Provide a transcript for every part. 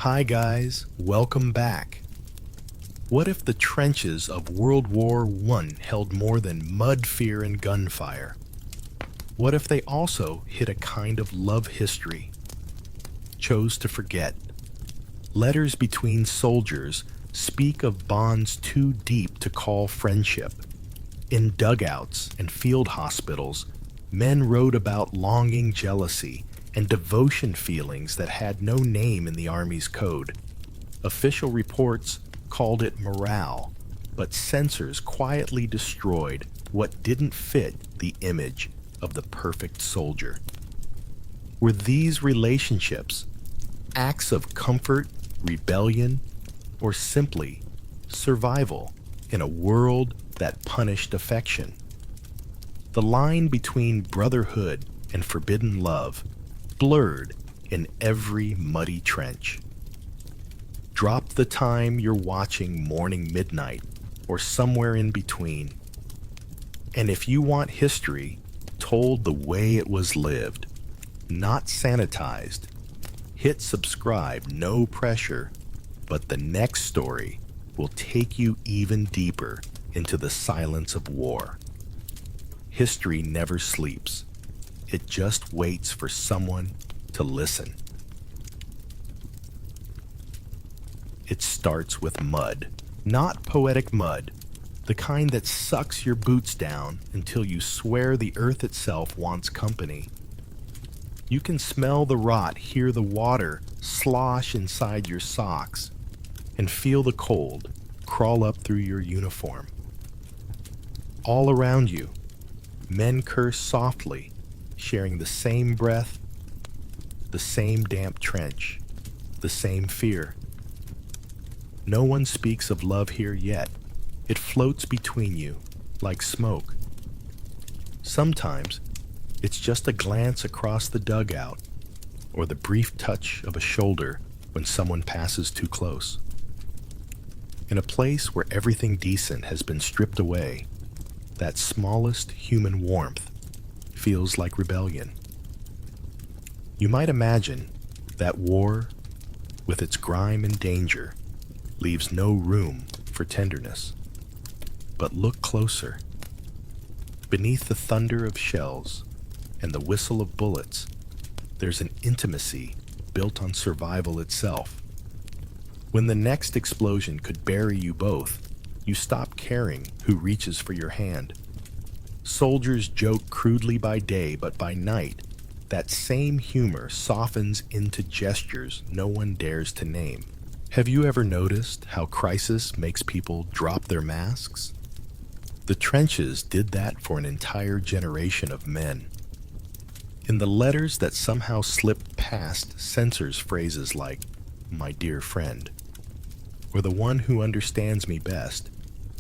Hi guys, welcome back. What if the trenches of World War I held more than mud fear and gunfire? What if they also hid a kind of love history? Chose to forget. Letters between soldiers speak of bonds too deep to call friendship. In dugouts and field hospitals, men wrote about longing jealousy and devotion feelings that had no name in the Army's code. Official reports called it morale, but censors quietly destroyed what didn't fit the image of the perfect soldier. Were these relationships acts of comfort, rebellion, or simply survival in a world that punished affection? The line between brotherhood and forbidden love blurred in every muddy trench. Drop the time you're watching Morning Midnight or somewhere in between. And if you want history told the way it was lived, not sanitized, hit subscribe, no pressure, but the next story will take you even deeper into the silence of war. History never sleeps. It just waits for someone to listen. It starts with mud, not poetic mud, the kind that sucks your boots down until you swear the earth itself wants company. You can smell the rot, hear the water slosh inside your socks, and feel the cold crawl up through your uniform. All around you, men curse softly, sharing the same breath, the same damp trench, the same fear. No one speaks of love here yet. It floats between you like smoke. Sometimes it's just a glance across the dugout or the brief touch of a shoulder when someone passes too close. In a place where everything decent has been stripped away, that smallest human warmth feels like rebellion. You might imagine that war, with its grime and danger, leaves no room for tenderness. But look closer. Beneath the thunder of shells and the whistle of bullets, there's an intimacy built on survival itself. When the next explosion could bury you both, you stop caring who reaches for your hand. Soldiers joke crudely by day, but by night, that same humor softens into gestures no one dares to name. Have you ever noticed how crisis makes people drop their masks? The trenches did that for an entire generation of men. In the letters that somehow slipped past censors phrases like, "my dear friend," or "the one who understands me best,"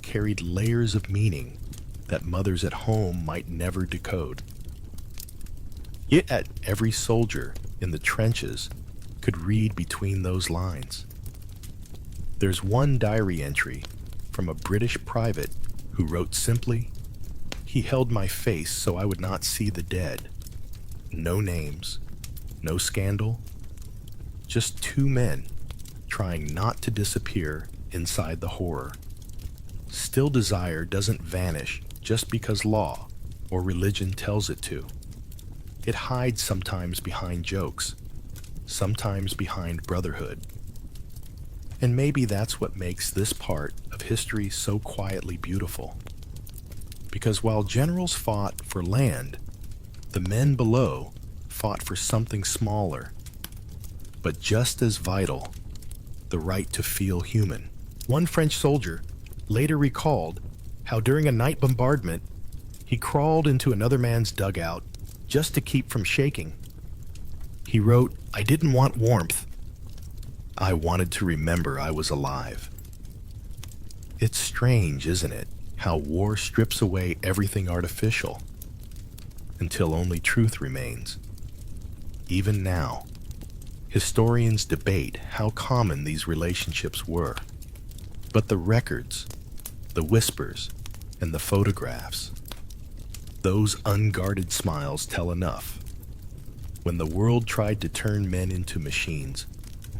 carried layers of meaning that mothers at home might never decode. Yet every soldier in the trenches could read between those lines. There's one diary entry from a British private who wrote simply, "He held my face so I would not see the dead." No names, no scandal, just two men trying not to disappear inside the horror. Still, desire doesn't vanish just because law or religion tells it to. It hides sometimes behind jokes, sometimes behind brotherhood. And maybe that's what makes this part of history so quietly beautiful. Because while generals fought for land, the men below fought for something smaller, but just as vital, the right to feel human. One French soldier later recalled how during a night bombardment, he crawled into another man's dugout just to keep from shaking. He wrote, "I didn't want warmth. I wanted to remember I was alive." It's strange, isn't it, how war strips away everything artificial until only truth remains. Even now, historians debate how common these relationships were. But the records, the whispers, and the photographs, those unguarded smiles tell enough. When the world tried to turn men into machines,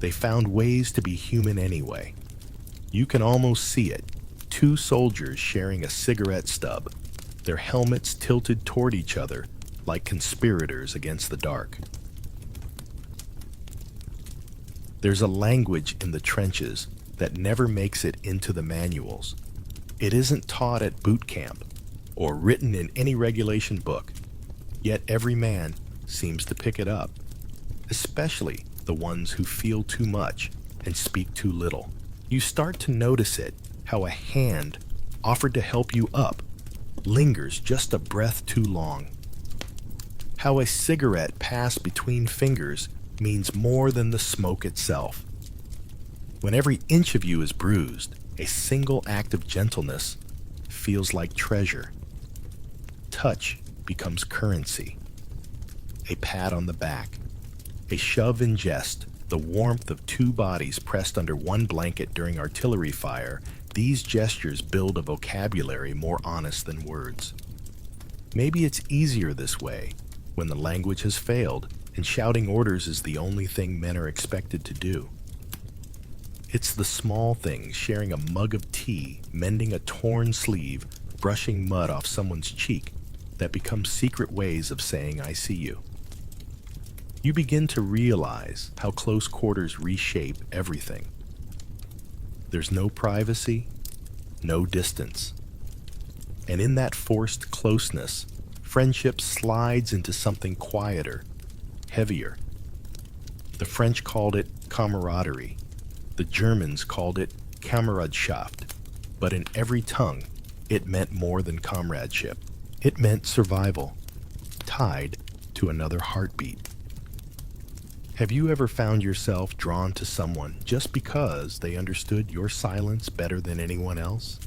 They found ways to be human anyway. You can almost see it. Two soldiers sharing a cigarette stub, their helmets tilted toward each other like conspirators against the dark. There's a language in the trenches that never makes it into the manuals. It isn't taught at boot camp or written in any regulation book, yet every man seems to pick it up, especially the ones who feel too much and speak too little. You start to notice it, how a hand offered to help you up lingers just a breath too long. How a cigarette passed between fingers means more than the smoke itself. When every inch of you is bruised, a single act of gentleness feels like treasure. Touch becomes currency. A pat on the back, a shove in jest, the warmth of two bodies pressed under one blanket during artillery fire, these gestures build a vocabulary more honest than words. Maybe it's easier this way when the language has failed and shouting orders is the only thing men are expected to do. It's the small things, sharing a mug of tea, mending a torn sleeve, brushing mud off someone's cheek, that become secret ways of saying I see you. You begin to realize how close quarters reshape everything. There's no privacy, no distance. And in that forced closeness, friendship slides into something quieter, heavier. The French called it camaraderie. The Germans called it Kameradschaft. But in every tongue, it meant more than comradeship. It meant survival, tied to another heartbeat. Have you ever found yourself drawn to someone just because they understood your silence better than anyone else?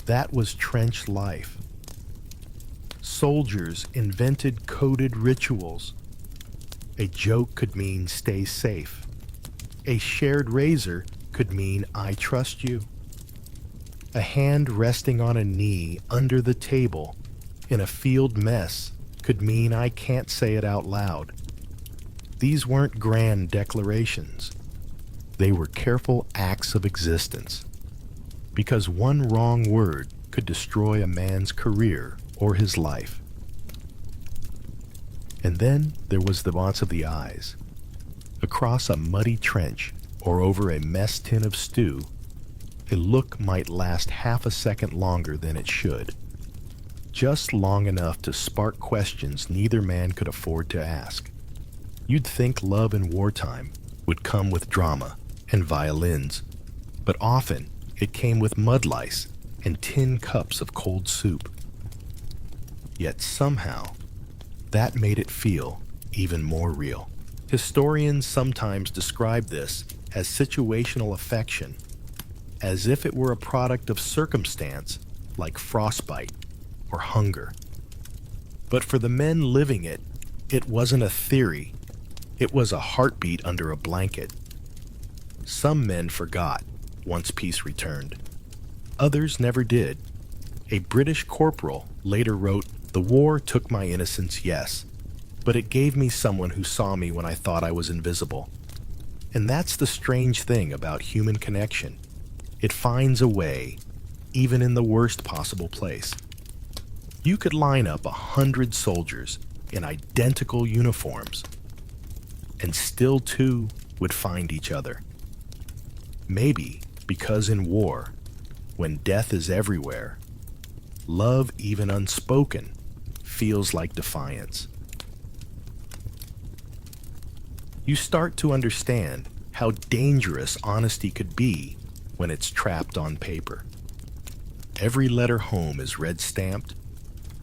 That was trench life. Soldiers invented coded rituals. A joke could mean stay safe. A shared razor could mean I trust you. A hand resting on a knee under the table in a field mess could mean I can't say it out loud. These weren't grand declarations. They were careful acts of existence. Because one wrong word could destroy a man's career or his life. And then there was the wants of the eyes. Across a muddy trench or over a mess tin of stew, a look might last half a second longer than it should. Just long enough to spark questions neither man could afford to ask. You'd think love in wartime would come with drama and violins, but often it came with mud lice and tin cups of cold soup. Yet somehow, that made it feel even more real. Historians sometimes describe this as situational affection, as if it were a product of circumstance like frostbite or hunger. But for the men living it, it wasn't a theory. It was a heartbeat under a blanket. Some men forgot once peace returned. Others never did. A British corporal later wrote, "The war took my innocence, yes, but it gave me someone who saw me when I thought I was invisible." And that's the strange thing about human connection. It finds a way, even in the worst possible place. You could line up 100 soldiers in identical uniforms, and still two would find each other. Maybe because in war, when death is everywhere, love, even unspoken, feels like defiance. You start to understand how dangerous honesty could be when it's trapped on paper. Every letter home is red-stamped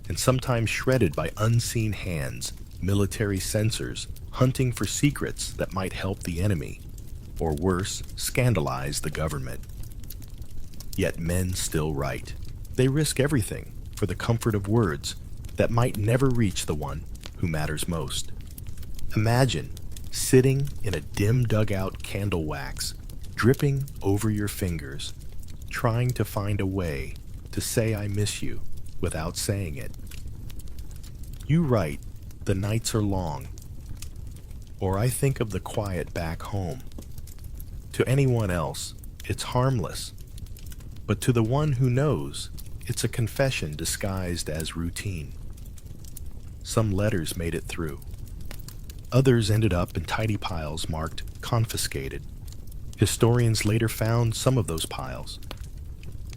and sometimes shredded by unseen hands, military censors hunting for secrets that might help the enemy, or worse, scandalize the government. Yet men still write. They risk everything for the comfort of words that might never reach the one who matters most. Imagine sitting in a dim dugout candle wax, dripping over your fingers, trying to find a way to say I miss you without saying it. You write, "The nights are long," or "I think of the quiet back home." To anyone else, it's harmless. But to the one who knows, it's a confession disguised as routine. Some letters made it through. Others ended up in tidy piles marked confiscated. Historians later found some of those piles.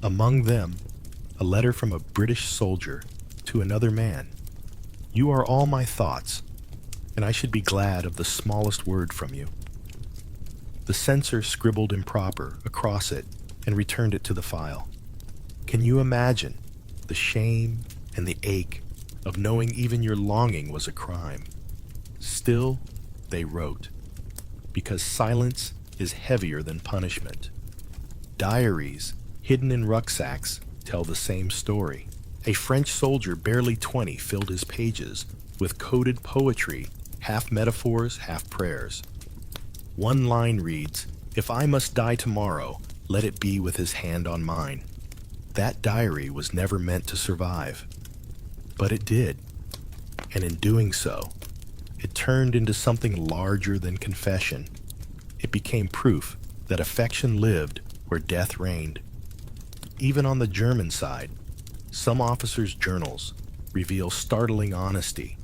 Among them, a letter from a British soldier to another man. You are all my thoughts, and I should be glad of the smallest word from you. The censor scribbled improper across it and returned it to the file. Can you imagine the shame and the ache of knowing even your longing was a crime? Still, they wrote, because silence is heavier than punishment. Diaries hidden in rucksacks tell the same story. A French soldier, barely 20, filled his pages with coded poetry, half metaphors, half prayers. One line reads, "If I must die tomorrow, let it be with his hand on mine." That diary was never meant to survive, but it did. And in doing so, it turned into something larger than confession. It became proof that affection lived where death reigned. Even on the German side, some officers' journals reveal startling honesty.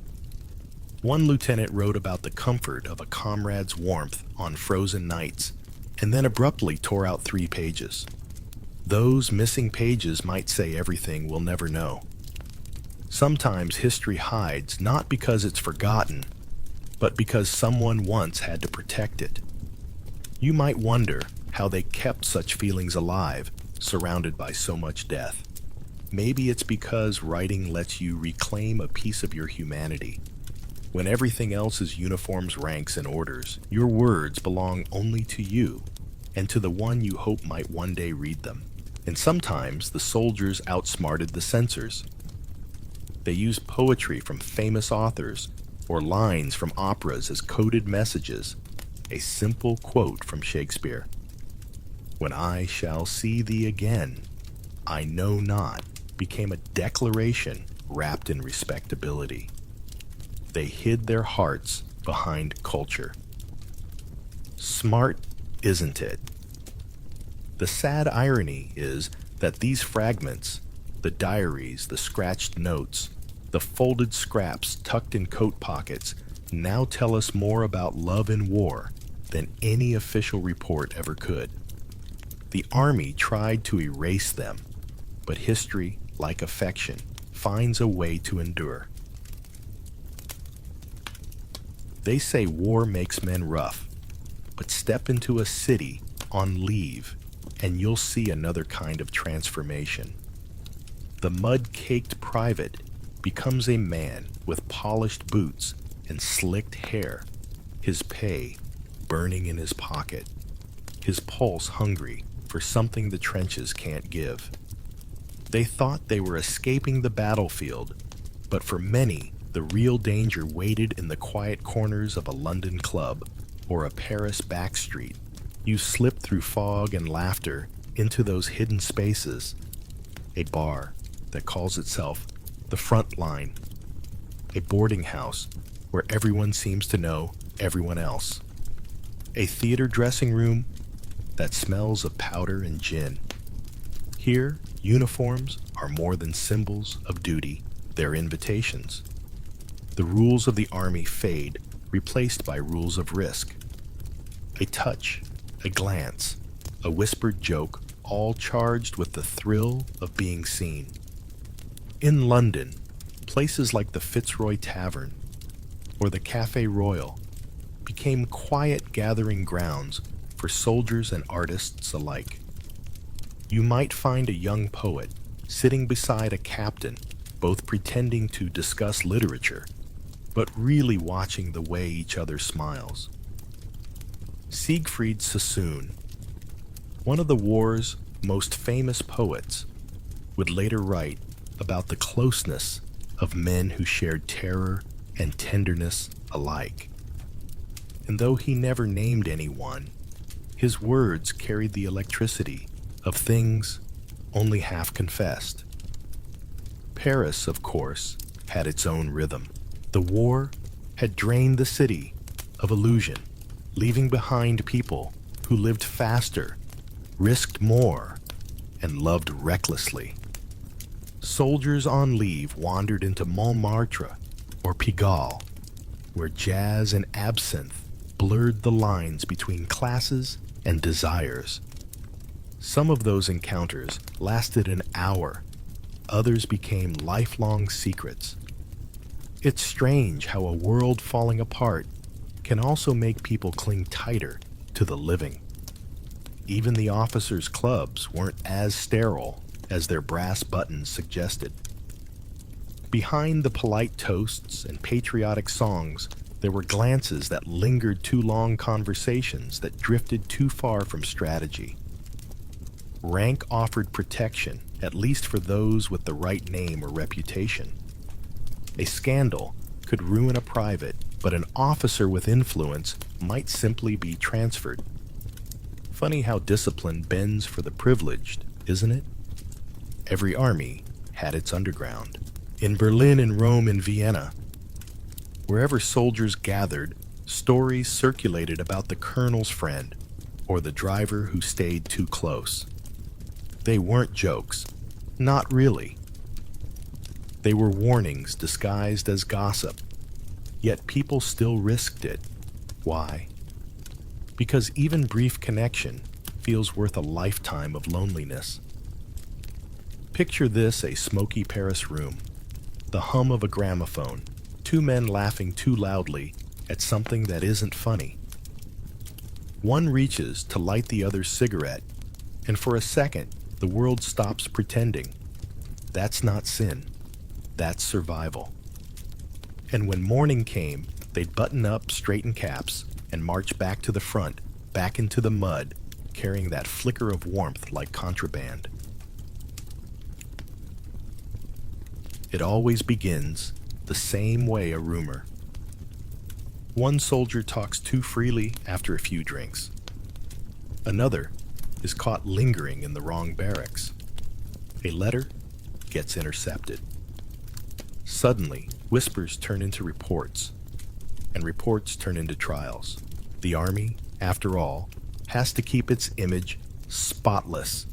One lieutenant wrote about the comfort of a comrade's warmth on frozen nights, and then abruptly tore out 3 pages. Those missing pages might say everything we'll never know. Sometimes history hides not because it's forgotten, but because someone once had to protect it. You might wonder how they kept such feelings alive, surrounded by so much death. Maybe it's because writing lets you reclaim a piece of your humanity. When everything else is uniforms, ranks, and orders, your words belong only to you and to the one you hope might one day read them. And sometimes the soldiers outsmarted the censors. They used poetry from famous authors or lines from operas as coded messages. A simple quote from Shakespeare: "When I shall see thee again, I know not," became a declaration wrapped in respectability. They hid their hearts behind culture. Smart, isn't it? The sad irony is that these fragments, the diaries, the scratched notes, the folded scraps tucked in coat pockets, now tell us more about love in war than any official report ever could. The Army tried to erase them, but history, like affection, finds a way to endure. They say war makes men rough, but step into a city on leave and you'll see another kind of transformation. The mud-caked private becomes a man with polished boots and slicked hair, his pay burning in his pocket, his pulse hungry for something the trenches can't give. They thought they were escaping the battlefield, but for many, the real danger waited in the quiet corners of a London club or a Paris backstreet. You slip through fog and laughter into those hidden spaces. A bar that calls itself the front line. A boarding house where everyone seems to know everyone else. A theater dressing room that smells of powder and gin. Here, uniforms are more than symbols of duty, they're invitations. The rules of the Army fade, replaced by rules of risk. A touch, a glance, a whispered joke, all charged with the thrill of being seen. In London, places like the Fitzroy Tavern or the Café Royal became quiet gathering grounds for soldiers and artists alike. You might find a young poet sitting beside a captain, both pretending to discuss literature, but really watching the way each other smiles. Siegfried Sassoon, one of the war's most famous poets, would later write about the closeness of men who shared terror and tenderness alike. And though he never named anyone, his words carried the electricity of things only half confessed. Paris, of course, had its own rhythm. The war had drained the city of illusion, leaving behind people who lived faster, risked more, and loved recklessly. Soldiers on leave wandered into Montmartre or Pigalle, where jazz and absinthe blurred the lines between classes and desires. Some of those encounters lasted an hour, others became lifelong secrets. It's strange how a world falling apart can also make people cling tighter to the living. Even the officers' clubs weren't as sterile as their brass buttons suggested. Behind the polite toasts and patriotic songs, there were glances that lingered too long, conversations that drifted too far from strategy. Rank offered protection, at least for those with the right name or reputation. A scandal could ruin a private, but an officer with influence might simply be transferred. Funny how discipline bends for the privileged, isn't it? Every army had its underground. In Berlin and Rome and Vienna, wherever soldiers gathered, stories circulated about the colonel's friend or the driver who stayed too close. They weren't jokes, not really. They were warnings disguised as gossip, yet people still risked it. Why? Because even brief connection feels worth a lifetime of loneliness. Picture this: a smoky Paris room, the hum of a gramophone, two men laughing too loudly at something that isn't funny. One reaches to light the other's cigarette, and for a second, the world stops pretending. That's not sin. That's survival. And when morning came, they'd button up, straighten caps, and march back to the front, back into the mud, carrying that flicker of warmth like contraband. It always begins the same way: a rumor. One soldier talks too freely after a few drinks. Another is caught lingering in the wrong barracks. A letter gets intercepted. Suddenly, whispers turn into reports, and reports turn into trials. The army, after all, has to keep its image spotless,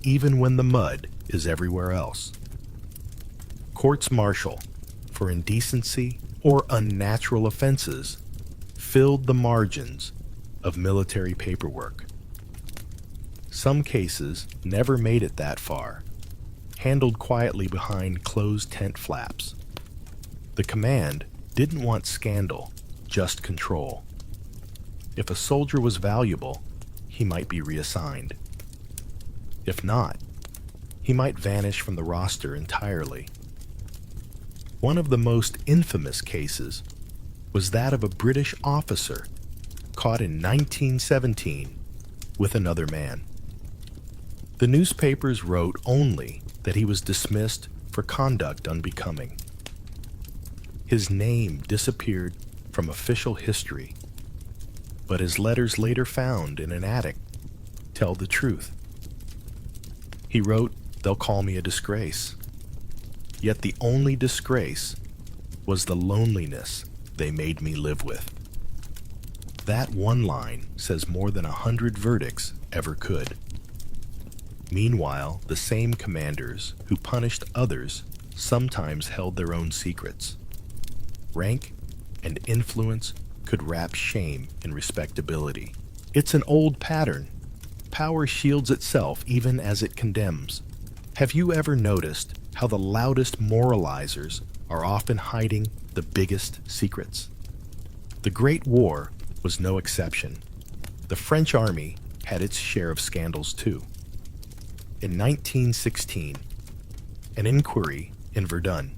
even when the mud is everywhere else. Courts martial for indecency or unnatural offenses filled the margins of military paperwork. Some cases never made it that far, handled quietly behind closed tent flaps. The command didn't want scandal, just control. If a soldier was valuable, he might be reassigned. If not, he might vanish from the roster entirely. One of the most infamous cases was that of a British officer caught in 1917 with another man. The newspapers wrote only that he was dismissed for conduct unbecoming. His name disappeared from official history, but his letters later found in an attic tell the truth. He wrote, "They'll call me a disgrace." Yet the only disgrace was the loneliness they made me live with. That one line says more than 100 verdicts ever could. Meanwhile, the same commanders who punished others sometimes held their own secrets. Rank and influence could wrap shame in respectability. It's an old pattern. Power shields itself even as it condemns. Have you ever noticed how the loudest moralizers are often hiding the biggest secrets? The Great War was no exception. The French army had its share of scandals too. In 1916, an inquiry in Verdun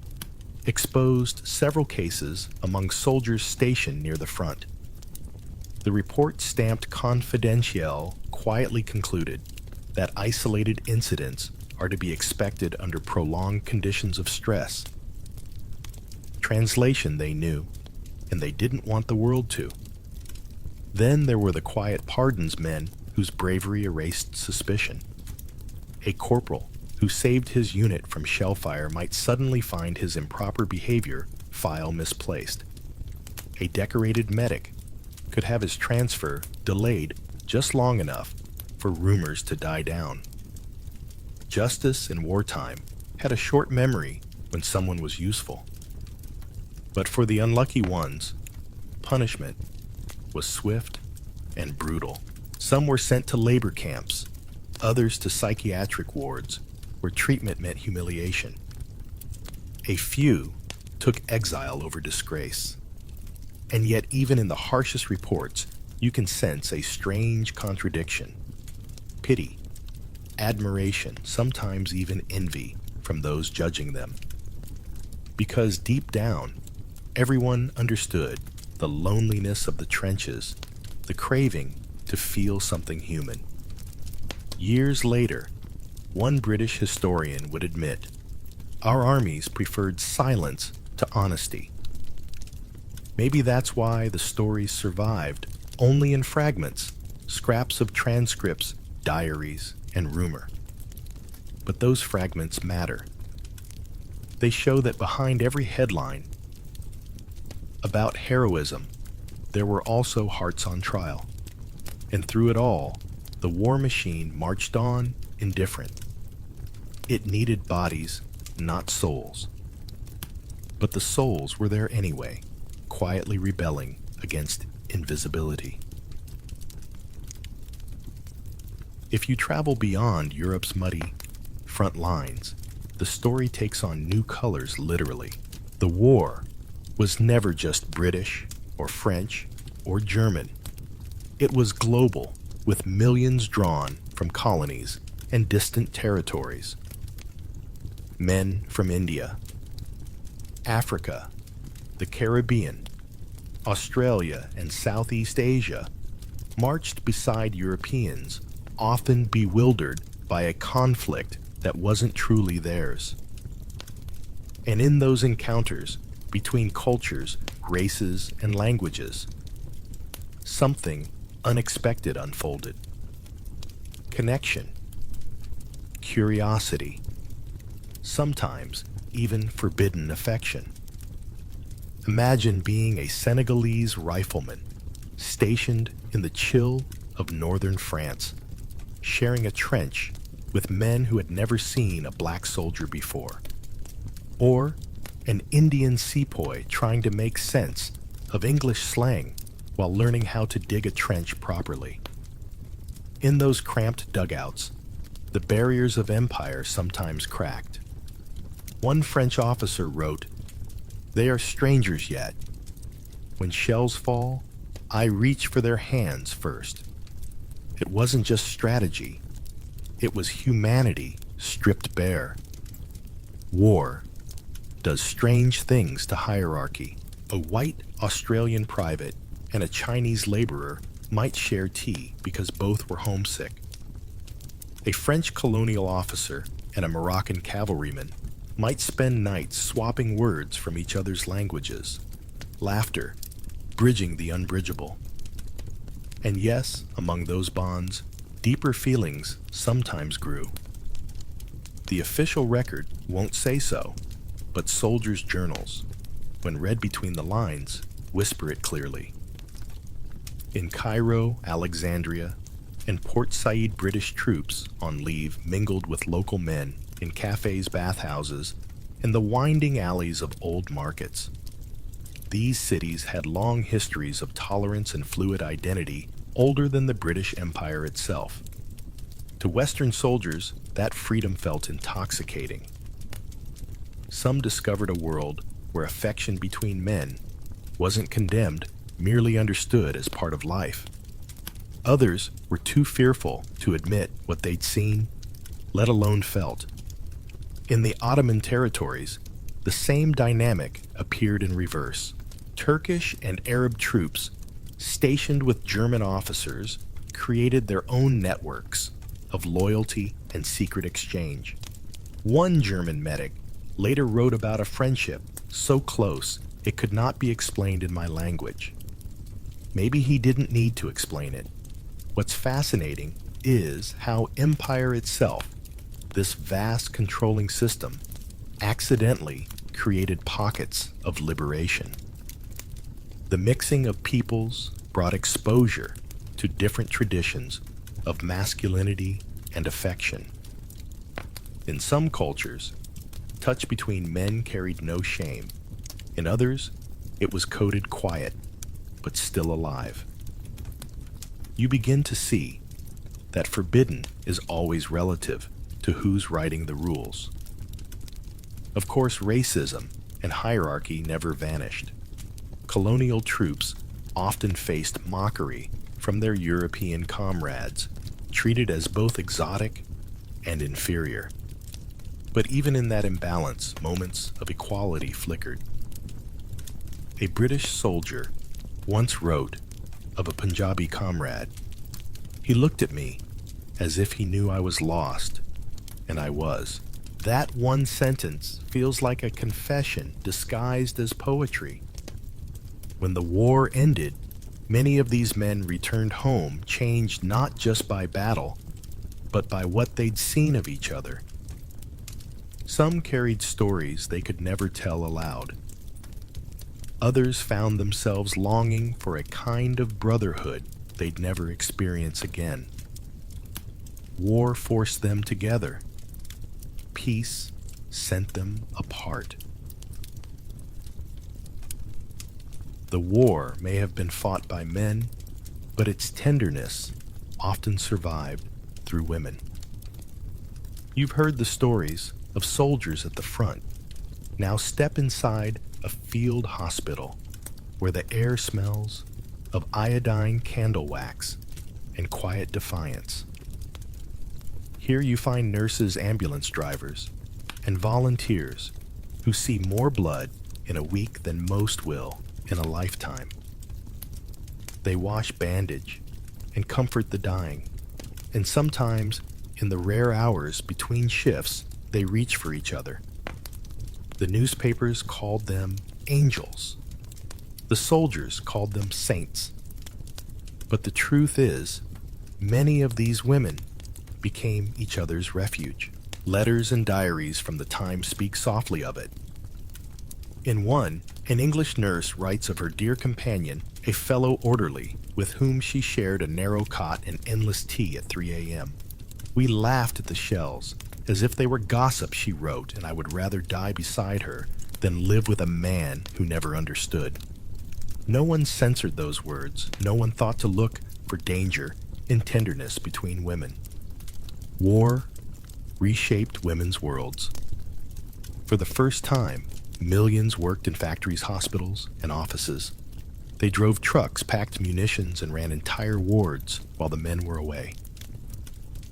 exposed several cases among soldiers stationed near the front. The report, stamped confidentiel, quietly concluded that isolated incidents are to be expected under prolonged conditions of stress. Translation: they knew, and they didn't want the world to. Then there were the quiet pardons men whose bravery erased suspicion. A corporal who saved his unit from shellfire might suddenly find his improper behavior file misplaced. A decorated medic could have his transfer delayed just long enough for rumors to die down. Justice in wartime had a short memory when someone was useful. But for the unlucky ones, punishment was swift and brutal. Some were sent to labor camps, others to psychiatric wards where treatment meant humiliation. A few took exile over disgrace. And yet, even in the harshest reports, you can sense a strange contradiction. Pity, admiration, sometimes even envy from those judging them. Because deep down, everyone understood the loneliness of the trenches, the craving to feel something human. Years later, one British historian would admit, our armies preferred silence to honesty. Maybe that's why the stories survived only in fragments, scraps of transcripts, diaries, and rumor. But those fragments matter. They show that behind every headline about heroism, there were also hearts on trial. And through it all, the war machine marched on indifferent. It needed bodies, not souls. But the souls were there anyway, quietly rebelling against invisibility. If you travel beyond Europe's muddy front lines, the story takes on new colors literally. The war was never just British or French or German. It was global, with millions drawn from colonies and distant territories. Men from India, Africa, the Caribbean, Australia, and Southeast Asia marched beside Europeans, often bewildered by a conflict that wasn't truly theirs. And in those encounters between cultures, races, and languages, something unexpected unfolded. Connection, curiosity, sometimes even forbidden affection. Imagine being a Senegalese rifleman stationed in the chill of northern France, sharing a trench with men who had never seen a black soldier before. Or an Indian sepoy trying to make sense of English slang while learning how to dig a trench properly. In those cramped dugouts, the barriers of empire sometimes cracked. One French officer wrote, "They are strangers yet. When shells fall, I reach for their hands first." It wasn't just strategy. It was humanity stripped bare. War does strange things to hierarchy. A white Australian private and a Chinese laborer might share tea because both were homesick. A French colonial officer and a Moroccan cavalryman might spend nights swapping words from each other's languages, laughter bridging the unbridgeable. And yes, among those bonds, deeper feelings sometimes grew. The official record won't say so, but soldiers' journals, when read between the lines, whisper it clearly. In Cairo, Alexandria, and Port Said, British troops on leave mingled with local men in cafes, bathhouses, and the winding alleys of old markets. These cities had long histories of tolerance and fluid identity older than the British Empire itself. To Western soldiers, that freedom felt intoxicating. Some discovered a world where affection between men wasn't condemned, merely understood as part of life. Others were too fearful to admit what they'd seen, let alone felt. In the Ottoman territories, the same dynamic appeared in reverse. Turkish and Arab troops, stationed with German officers, created their own networks of loyalty and secret exchange. One German medic later wrote about a friendship so close it could not be explained in my language. Maybe he didn't need to explain it. What's fascinating is how empire itself, this vast controlling system, accidentally created pockets of liberation. The mixing of peoples brought exposure to different traditions of masculinity and affection. In some cultures, touch between men carried no shame. In others, it was coded quiet, but still alive. You begin to see that forbidden is always relative to who's writing the rules. Of course, racism and hierarchy never vanished. Colonial troops often faced mockery from their European comrades, treated as both exotic and inferior. But even in that imbalance, moments of equality flickered. A British soldier once wrote of a Punjabi comrade, "He looked at me as if he knew I was lost, and I was." That one sentence feels like a confession disguised as poetry. When the war ended, many of these men returned home changed not just by battle, but by what they'd seen of each other. Some carried stories they could never tell aloud. Others found themselves longing for a kind of brotherhood they'd never experience again. War forced them together. Peace sent them apart. The war may have been fought by men, but its tenderness often survived through women. You've heard the stories of soldiers at the front. Now step inside a field hospital where the air smells of iodine candle wax and quiet defiance. Here you find nurses, ambulance drivers, and volunteers who see more blood in a week than most will in a lifetime. They wash, bandage, and comfort the dying, and sometimes, in the rare hours between shifts, they reach for each other. The newspapers called them angels. The soldiers called them saints. But the truth is, many of these women became each other's refuge. Letters and diaries from the time speak softly of it. In one, an English nurse writes of her dear companion, a fellow orderly, with whom she shared a narrow cot and endless tea at 3 a.m. "We laughed at the shells, as if they were gossip," she wrote, "and I would rather die beside her than live with a man who never understood." No one censored those words. No one thought to look for danger in tenderness between women. War reshaped women's worlds. For the first time, millions worked in factories, hospitals, and offices. They drove trucks, packed munitions, and ran entire wards while the men were away.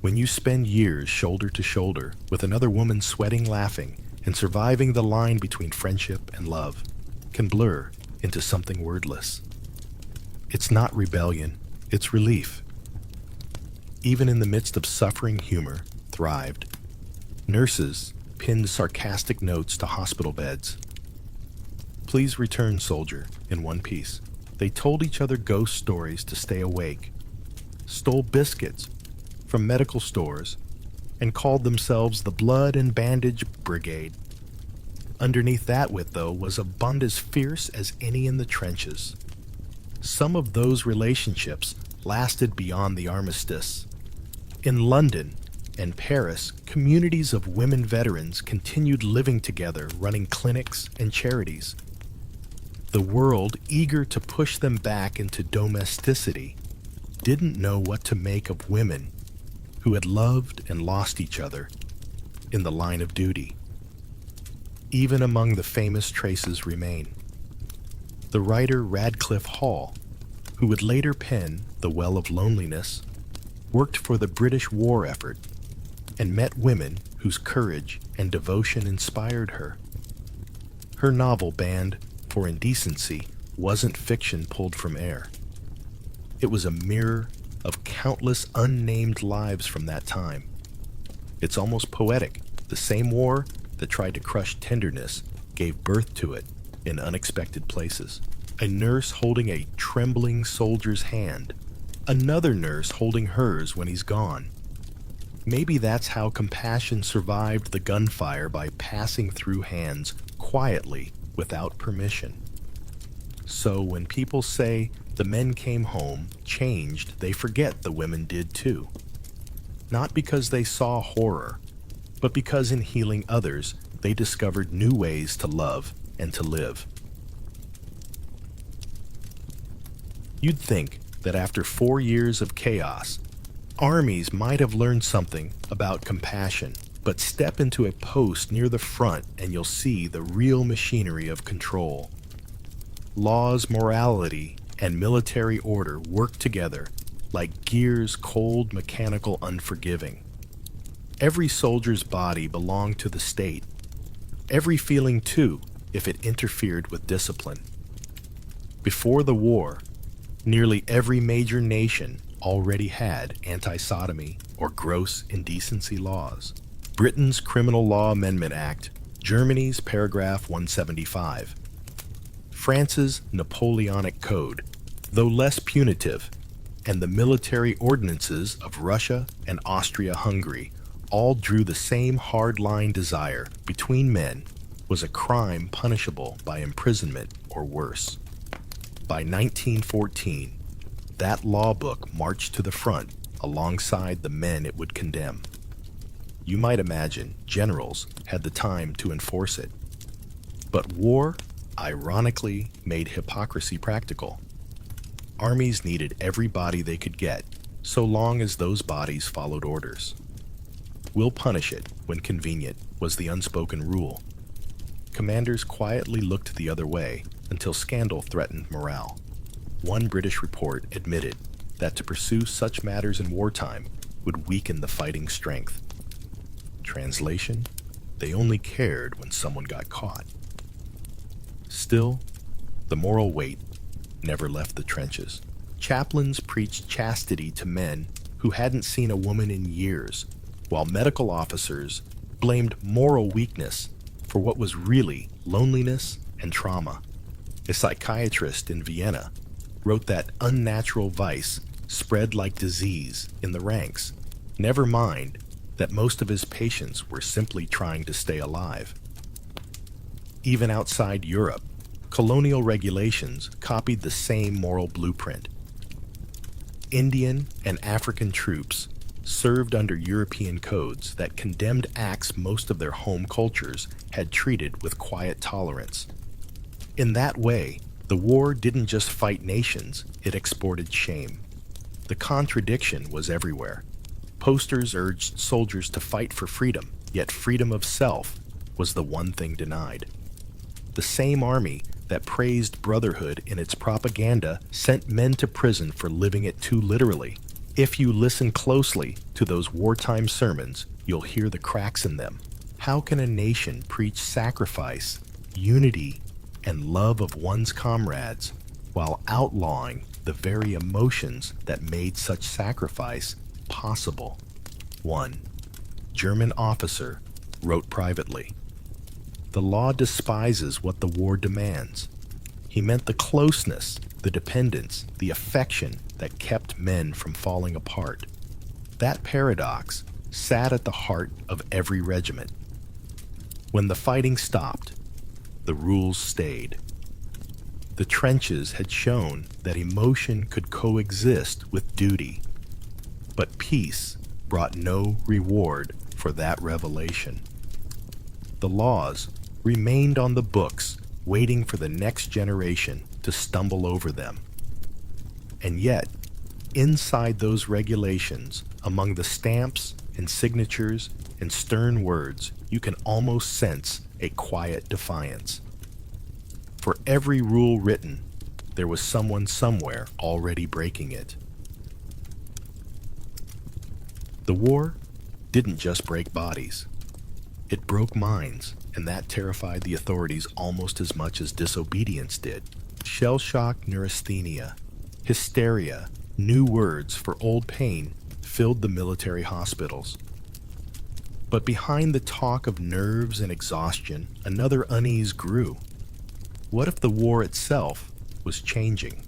When you spend years shoulder to shoulder with another woman, sweating, laughing, and surviving, the line between friendship and love can blur into something wordless. It's not rebellion, it's relief. Even in the midst of suffering, humor thrived. Nurses pinned sarcastic notes to hospital beds. "Please return, soldier," in one piece. They told each other ghost stories to stay awake, stole biscuits from medical stores, and called themselves the Blood and Bandage Brigade. Underneath that wit, though, was a bond as fierce as any in the trenches. Some of those relationships lasted beyond the armistice. In London and Paris, communities of women veterans continued living together, running clinics and charities. The world, eager to push them back into domesticity, didn't know what to make of women who had loved and lost each other in the line of duty. Even among the famous traces remain. The writer Radcliffe Hall, who would later pen The Well of Loneliness, worked for the British war effort and met women whose courage and devotion inspired her. Her novel, banned for indecency, wasn't fiction pulled from air. It was a mirror of countless unnamed lives from that time. It's almost poetic. The same war that tried to crush tenderness gave birth to it in unexpected places. A nurse holding a trembling soldier's hand, another nurse holding hers when he's gone. Maybe that's how compassion survived the gunfire, by passing through hands quietly without permission. So when people say the men came home changed, they forget the women did too. Not because they saw horror, but because in healing others, they discovered new ways to love and to live. You'd think that after 4 years of chaos, armies might have learned something about compassion, but step into a post near the front and you'll see the real machinery of control. Laws, morality, and military order work together like gears, cold, mechanical, unforgiving. Every soldier's body belonged to the state. Every feeling, too, if it interfered with discipline. Before the war, nearly every major nation already had anti-sodomy or gross indecency laws. Britain's Criminal Law Amendment Act, Germany's Paragraph 175. France's Napoleonic Code, though less punitive, and the military ordinances of Russia and Austria-Hungary all drew the same hard-line desire between men was a crime punishable by imprisonment or worse. By 1914, that law book marched to the front alongside the men it would condemn. You might imagine generals had the time to enforce it. But war, ironically, made hypocrisy practical. Armies needed every body they could get, so long as those bodies followed orders. We'll punish it when convenient was the unspoken rule. Commanders quietly looked the other way until scandal threatened morale. One British report admitted that to pursue such matters in wartime would weaken the fighting strength. Translation: they only cared when someone got caught. Still, the moral weight never left the trenches. Chaplains preached chastity to men who hadn't seen a woman in years, while medical officers blamed moral weakness for what was really loneliness and trauma. A psychiatrist in Vienna wrote that unnatural vice spread like disease in the ranks. Never mind that most of his patients were simply trying to stay alive. Even outside Europe, colonial regulations copied the same moral blueprint. Indian and African troops served under European codes that condemned acts most of their home cultures had treated with quiet tolerance. In that way, the war didn't just fight nations, it exported shame. The contradiction was everywhere. Posters urged soldiers to fight for freedom, yet freedom of self was the one thing denied. The same army that praised brotherhood in its propaganda sent men to prison for living it too literally. If you listen closely to those wartime sermons, you'll hear the cracks in them. How can a nation preach sacrifice, unity, and love of one's comrades while outlawing the very emotions that made such sacrifice possible? One German officer wrote privately, "The law despises what the war demands." He meant the closeness, the dependence, the affection that kept men from falling apart. That paradox sat at the heart of every regiment. When the fighting stopped, the rules stayed. The trenches had shown that emotion could coexist with duty, but peace brought no reward for that revelation. The laws remained on the books, waiting for the next generation to stumble over them. And yet, inside those regulations, among the stamps and signatures and stern words, you can almost sense a quiet defiance. For every rule written, there was someone somewhere already breaking it. The war didn't just break bodies. It broke minds, and that terrified the authorities almost as much as disobedience did. Shell shock, neurasthenia, hysteria, new words for old pain filled the military hospitals. But behind the talk of nerves and exhaustion, another unease grew. What if the war itself was changing?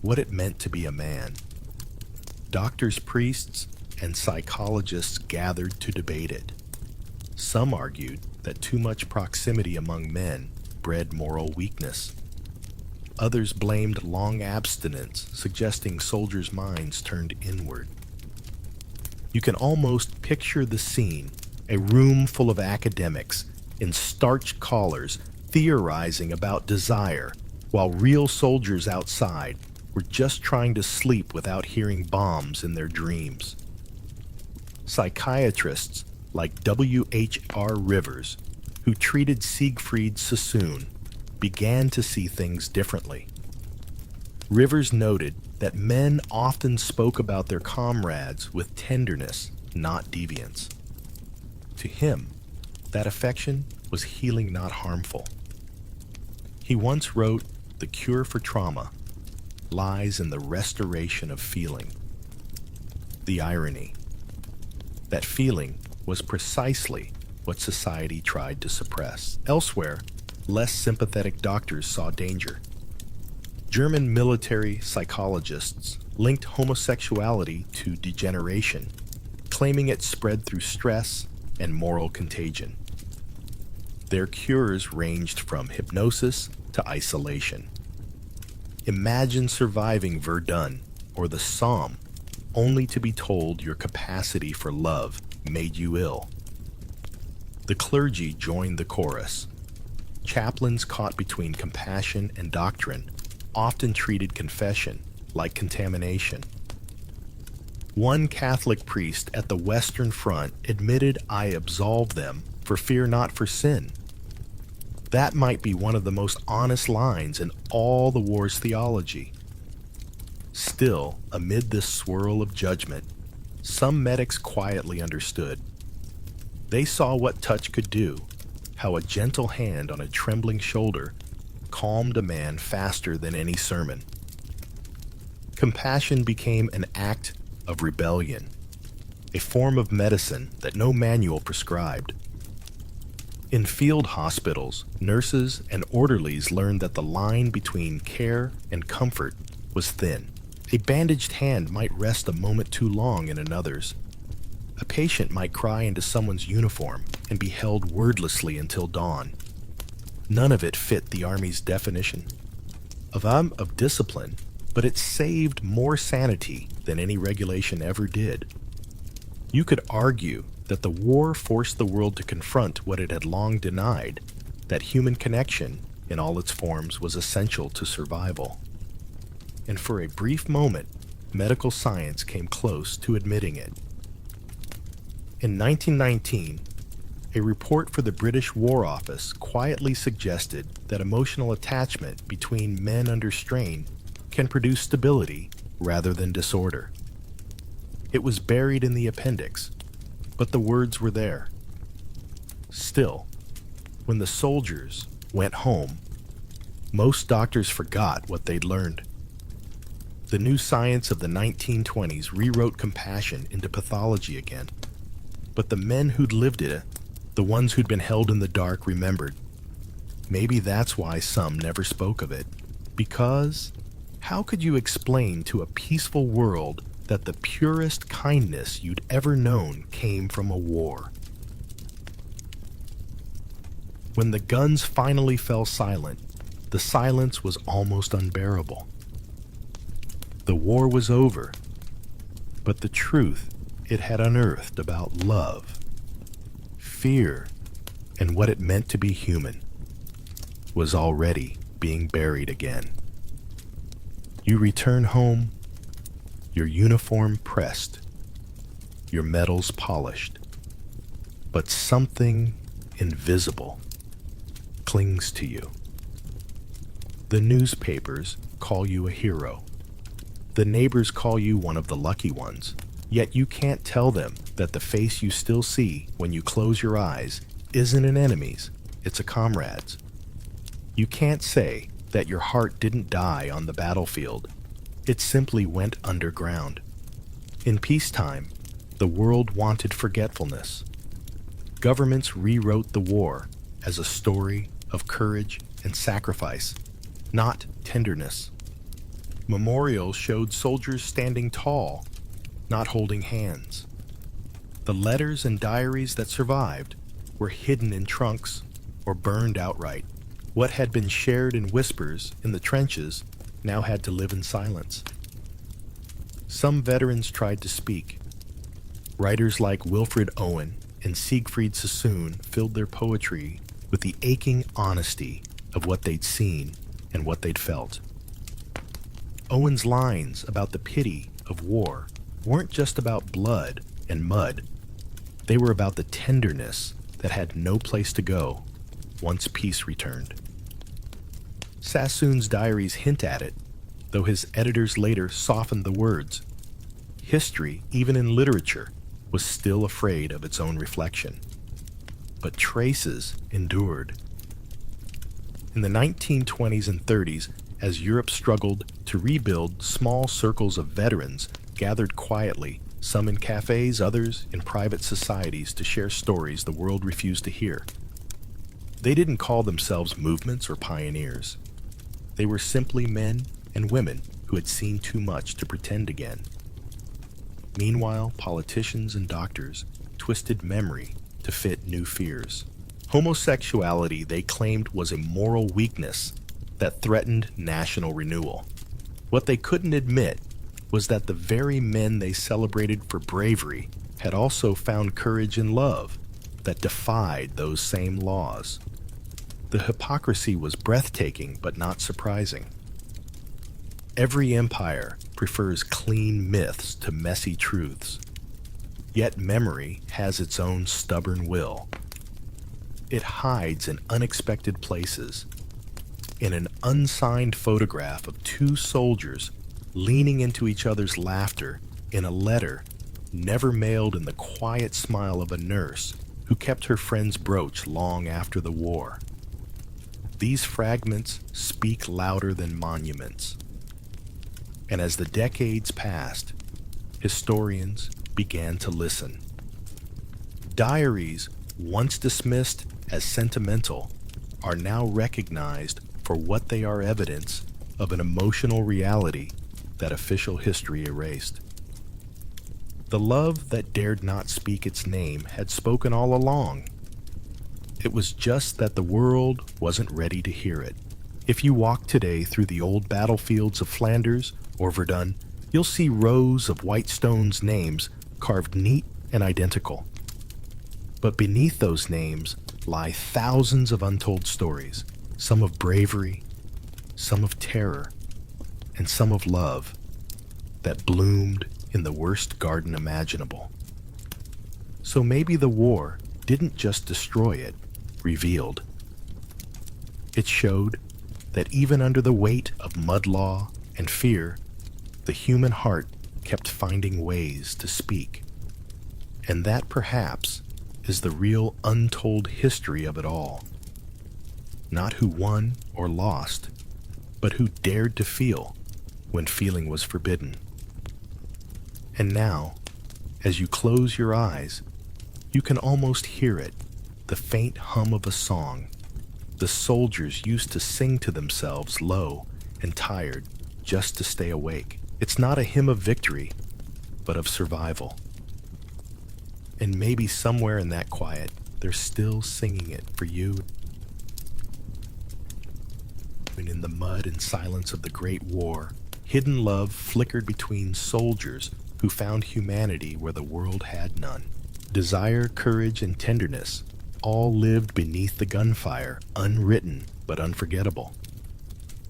What it meant to be a man? Doctors, priests, and psychologists gathered to debate it. Some argued that too much proximity among men bred moral weakness. Others blamed long abstinence, suggesting soldiers' minds turned inward. You can almost picture the scene, a room full of academics in starched collars theorizing about desire, while real soldiers outside were just trying to sleep without hearing bombs in their dreams. Psychiatrists like W.H.R. Rivers, who treated Siegfried Sassoon, began to see things differently. Rivers noted that men often spoke about their comrades with tenderness, not deviance. To him, that affection was healing, not harmful. He once wrote, "The cure for trauma lies in the restoration of feeling." The irony: that feeling was precisely what society tried to suppress. Elsewhere, less sympathetic doctors saw danger. German military psychologists linked homosexuality to degeneration, claiming it spread through stress and moral contagion. Their cures ranged from hypnosis to isolation. Imagine surviving Verdun or the Somme only to be told your capacity for love made you ill. The clergy joined the chorus. Chaplains caught between compassion and doctrine often treated confession like contamination. One Catholic priest at the Western Front admitted, "I absolve them for fear not for sin." That might be one of the most honest lines in all the war's theology. Still, amid this swirl of judgment, some medics quietly understood. They saw what touch could do, how a gentle hand on a trembling shoulder calmed a man faster than any sermon. Compassion became an act of rebellion, a form of medicine that no manual prescribed. In field hospitals, nurses and orderlies learned that the line between care and comfort was thin. A bandaged hand might rest a moment too long in another's. A patient might cry into someone's uniform and be held wordlessly until dawn. None of it fit the Army's definition of discipline, but it saved more sanity than any regulation ever did. You could argue that the war forced the world to confront what it had long denied, that human connection in all its forms was essential to survival. And for a brief moment, medical science came close to admitting it. In 1919, a report for the British War Office quietly suggested that emotional attachment between men under strain can produce stability rather than disorder. It was buried in the appendix, but the words were there. Still, when the soldiers went home, most doctors forgot what they'd learned. The new science of the 1920s rewrote compassion into pathology again. But the men who'd lived it, the ones who'd been held in the dark, remembered. Maybe that's why some never spoke of it. Because how could you explain to a peaceful world that the purest kindness you'd ever known came from a war? When the guns finally fell silent, the silence was almost unbearable. The war was over, but the truth it had unearthed about love, fear, and what it meant to be human was already being buried again. You return home, your uniform pressed, your medals polished, but something invisible clings to you. The newspapers call you a hero. The neighbors call you one of the lucky ones. Yet you can't tell them that the face you still see when you close your eyes isn't an enemy's, it's a comrade's. You can't say that your heart didn't die on the battlefield. It simply went underground. In peacetime, the world wanted forgetfulness. Governments rewrote the war as a story of courage and sacrifice, not tenderness. Memorials showed soldiers standing tall, not holding hands. The letters and diaries that survived were hidden in trunks or burned outright. What had been shared in whispers in the trenches now had to live in silence. Some veterans tried to speak. Writers like Wilfred Owen and Siegfried Sassoon filled their poetry with the aching honesty of what they'd seen and what they'd felt. Owen's lines about the pity of war weren't just about blood and mud. They were about the tenderness that had no place to go once peace returned. Sassoon's diaries hint at it, though his editors later softened the words. History, even in literature, was still afraid of its own reflection. But traces endured. In the 1920s and 30s, as Europe struggled to rebuild, small circles of veterans gathered quietly, some in cafes, others in private societies, to share stories the world refused to hear. They didn't call themselves movements or pioneers. They were simply men and women who had seen too much to pretend again. Meanwhile, politicians and doctors twisted memory to fit new fears. Homosexuality, they claimed, was a moral weakness that threatened national renewal. What they couldn't admit was that the very men they celebrated for bravery had also found courage in love that defied those same laws. The hypocrisy was breathtaking but not surprising. Every empire prefers clean myths to messy truths. Yet memory has its own stubborn will. It hides in unexpected places. In an unsigned photograph of two soldiers leaning into each other's laughter, in a letter never mailed, in the quiet smile of a nurse who kept her friend's brooch long after the war. These fragments speak louder than monuments. And as the decades passed, historians began to listen. Diaries, once dismissed as sentimental, are now recognized for what they are: evidence of an emotional reality that official history erased. The love that dared not speak its name had spoken all along. It was just that the world wasn't ready to hear it. If you walk today through the old battlefields of Flanders or Verdun, you'll see rows of white stones, names carved neat and identical. But beneath those names lie thousands of untold stories, some of bravery, some of terror, and some of love that bloomed in the worst garden imaginable. So maybe the war didn't just destroy it, revealed. It showed that even under the weight of mud law and fear, the human heart kept finding ways to speak. And that perhaps is the real untold history of it all. Not who won or lost, but who dared to feel when feeling was forbidden. And now, as you close your eyes, you can almost hear it, the faint hum of a song the soldiers used to sing to themselves, low and tired, just to stay awake. It's not a hymn of victory, but of survival. And maybe somewhere in that quiet, they're still singing it for you. And in the mud and silence of the Great War, hidden love flickered between soldiers who found humanity where the world had none. Desire, courage, and tenderness all lived beneath the gunfire, unwritten but unforgettable.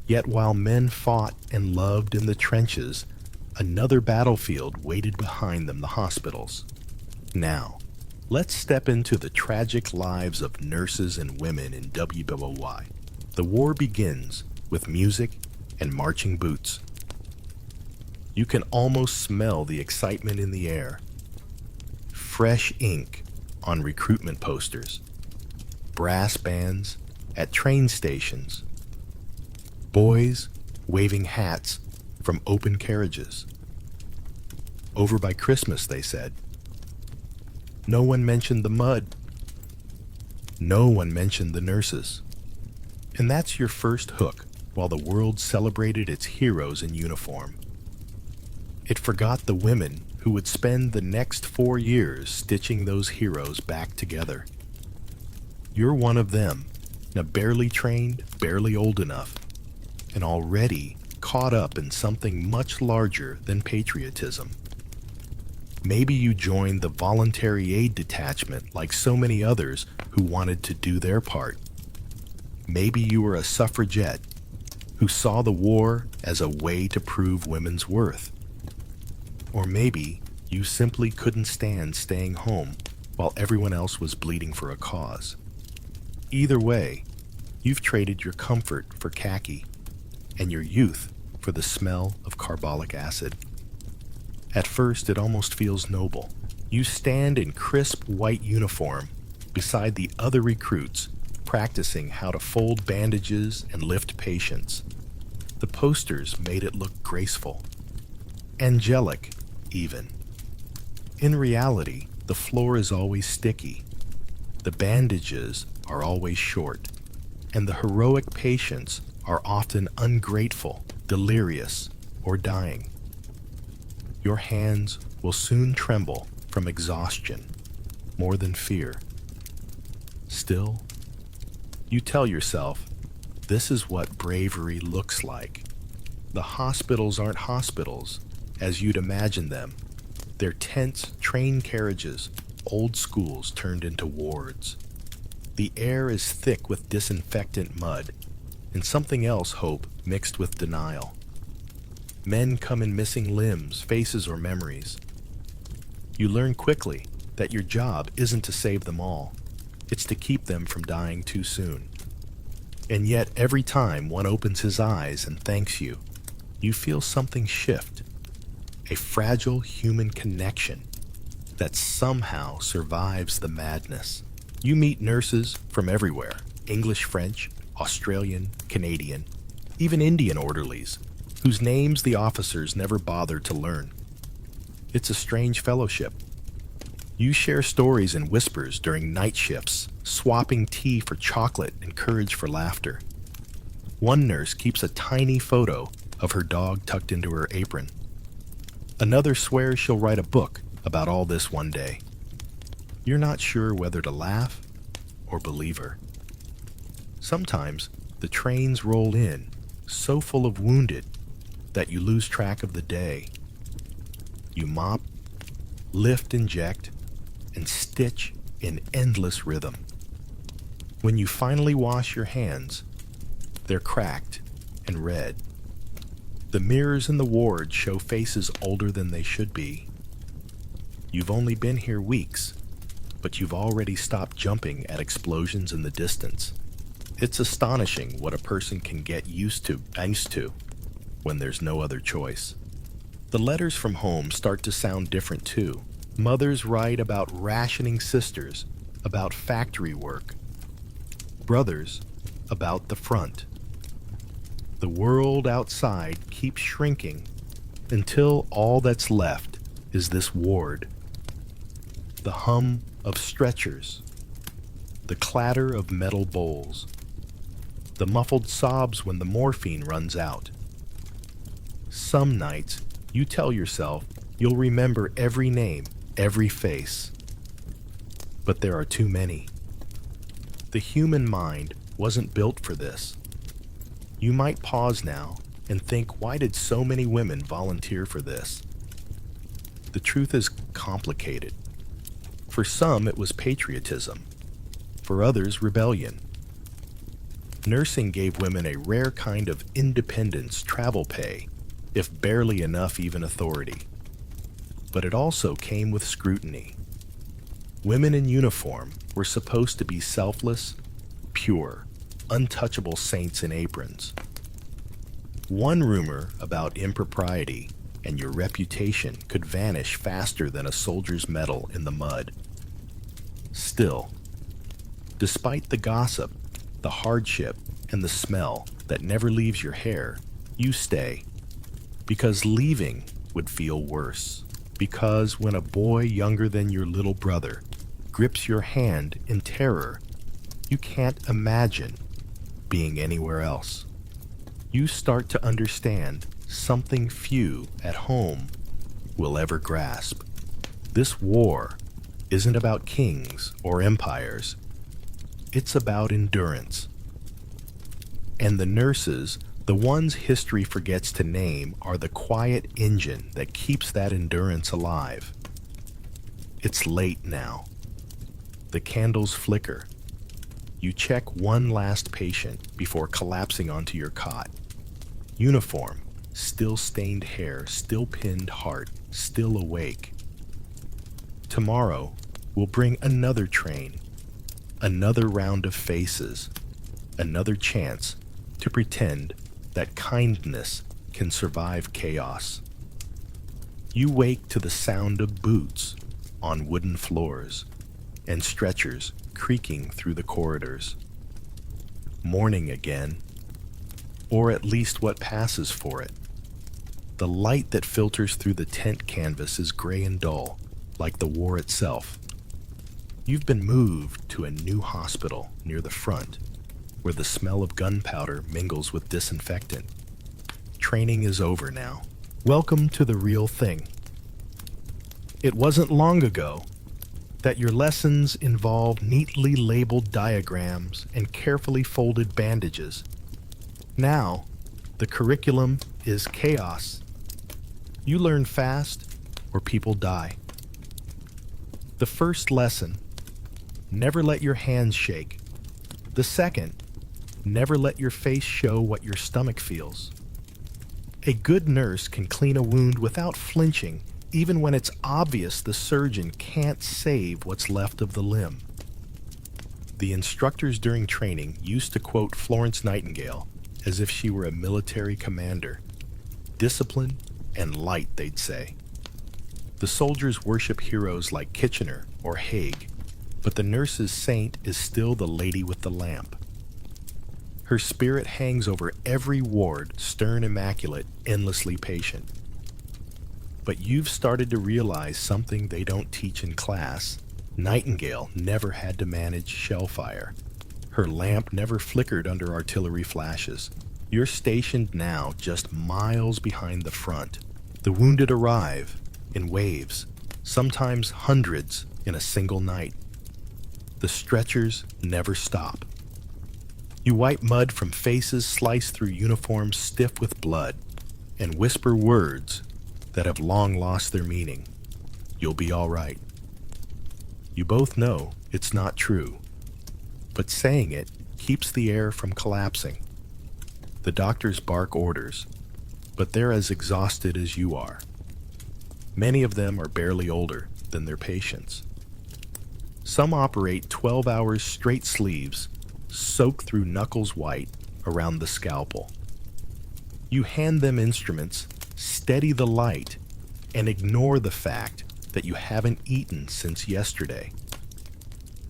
Yet while men fought and loved in the trenches, another battlefield waited behind them, the hospitals. Now, let's step into the tragic lives of nurses and women in WWY. The war begins with music and marching boots. You can almost smell the excitement in the air. Fresh ink on recruitment posters, brass bands at train stations, boys waving hats from open carriages. Over by Christmas, they said. No one mentioned the mud. No one mentioned the nurses. And that's your first hook while the world celebrated its heroes in uniform. It forgot the women who would spend the next 4 years stitching those heroes back together. You're one of them, Now, barely trained, barely old enough, and already caught up in something much larger than patriotism. Maybe you joined the voluntary aid detachment like so many others who wanted to do their part. Maybe you were a suffragette who saw the war as a way to prove women's worth. Or maybe you simply couldn't stand staying home while everyone else was bleeding for a cause. Either way, you've traded your comfort for khaki and your youth for the smell of carbolic acid. At first, it almost feels noble. You stand in crisp white uniform beside the other recruits, practicing how to fold bandages and lift patients. The posters made it look graceful, angelic even. In reality, the floor is always sticky, the bandages are always short, and the heroic patients are often ungrateful, delirious, or dying. Your hands will soon tremble from exhaustion more than fear. Still, you tell yourself, this is what bravery looks like. The hospitals aren't hospitals as you'd imagine them. They're tents, train carriages, old schools turned into wards. The air is thick with disinfectant mud and something else, hope, mixed with denial. Men come in missing limbs, faces, or memories. You learn quickly that your job isn't to save them all. It's to keep them from dying too soon. And yet, every time one opens his eyes and thanks you, you feel something shift. A fragile human connection that somehow survives the madness. You meet nurses from everywhere, English, French, Australian, Canadian, even Indian orderlies, whose names the officers never bothered to learn. It's a strange fellowship. You share stories in whispers during night shifts, swapping tea for chocolate and courage for laughter. One nurse keeps a tiny photo of her dog tucked into her apron. Another swears she'll write a book about all this one day. You're not sure whether to laugh or believe her. Sometimes the trains roll in so full of wounded that you lose track of the day. You mop, lift, inject, and stitch in endless rhythm. When you finally wash your hands, they're cracked and red. The mirrors in the ward show faces older than they should be. You've only been here weeks, but you've already stopped jumping at explosions in the distance. It's astonishing what a person can get used to when there's no other choice. The letters from home start to sound different too. Mothers write about rationing sisters, about factory work. Brothers about the front. The world outside keeps shrinking until all that's left is this ward. The hum of stretchers, the clatter of metal bowls, the muffled sobs when the morphine runs out. Some nights, you tell yourself you'll remember every name, every face. But there are too many. The human mind wasn't built for this. You might pause now and think, why did so many women volunteer for this? The truth is complicated. For some, it was patriotism. For others, rebellion. Nursing gave women a rare kind of independence, travel pay, if barely enough even authority. But it also came with scrutiny. Women in uniform were supposed to be selfless, pure, untouchable saints in aprons. One rumor about impropriety and your reputation could vanish faster than a soldier's medal in the mud. Still, despite the gossip, the hardship, and the smell that never leaves your hair, you stay. Because leaving would feel worse. Because when a boy younger than your little brother grips your hand in terror, you can't imagine being anywhere else. You start to understand something few at home will ever grasp. This war isn't about kings or empires. It's about endurance, And the nurses, the ones history forgets to name, are the quiet engine that keeps that endurance alive. It's late now. The candles flicker. You check one last patient before collapsing onto your cot. Uniform, still stained hair, still pinned heart, still awake. Tomorrow, we'll bring another train, another round of faces, another chance to pretend that kindness can survive chaos. You wake to the sound of boots on wooden floors and stretchers creaking through the corridors. Morning again, or at least what passes for it. The light that filters through the tent canvas is gray and dull, like the war itself. You've been moved to a new hospital near the front, where the smell of gunpowder mingles with disinfectant. Training is over now. Welcome to the real thing. It wasn't long ago that your lessons involved neatly labeled diagrams and carefully folded bandages. Now, the curriculum is chaos. You learn fast, or people die. The first lesson, never let your hands shake. The second, never let your face show what your stomach feels. A good nurse can clean a wound without flinching, even when it's obvious the surgeon can't save what's left of the limb. The instructors during training used to quote Florence Nightingale as if she were a military commander. Discipline and light, they'd say. The soldiers worship heroes like Kitchener or Haig, but the nurse's saint is still the lady with the lamp. Her spirit hangs over every ward, stern, immaculate, endlessly patient. But you've started to realize something they don't teach in class. Nightingale never had to manage shell fire. Her lamp never flickered under artillery flashes. You're stationed now just miles behind the front. The wounded arrive in waves, sometimes hundreds in a single night. The stretchers never stop. You wipe mud from faces, slice through uniforms stiff with blood, and whisper words that have long lost their meaning. You'll be all right. You both know it's not true, but saying it keeps the air from collapsing. The doctors bark orders, but they're as exhausted as you are. Many of them are barely older than their patients. Some operate 12 hours straight sleeves, soaked through knuckles white around the scalpel. You hand them instruments, steady the light, and ignore the fact that you haven't eaten since yesterday.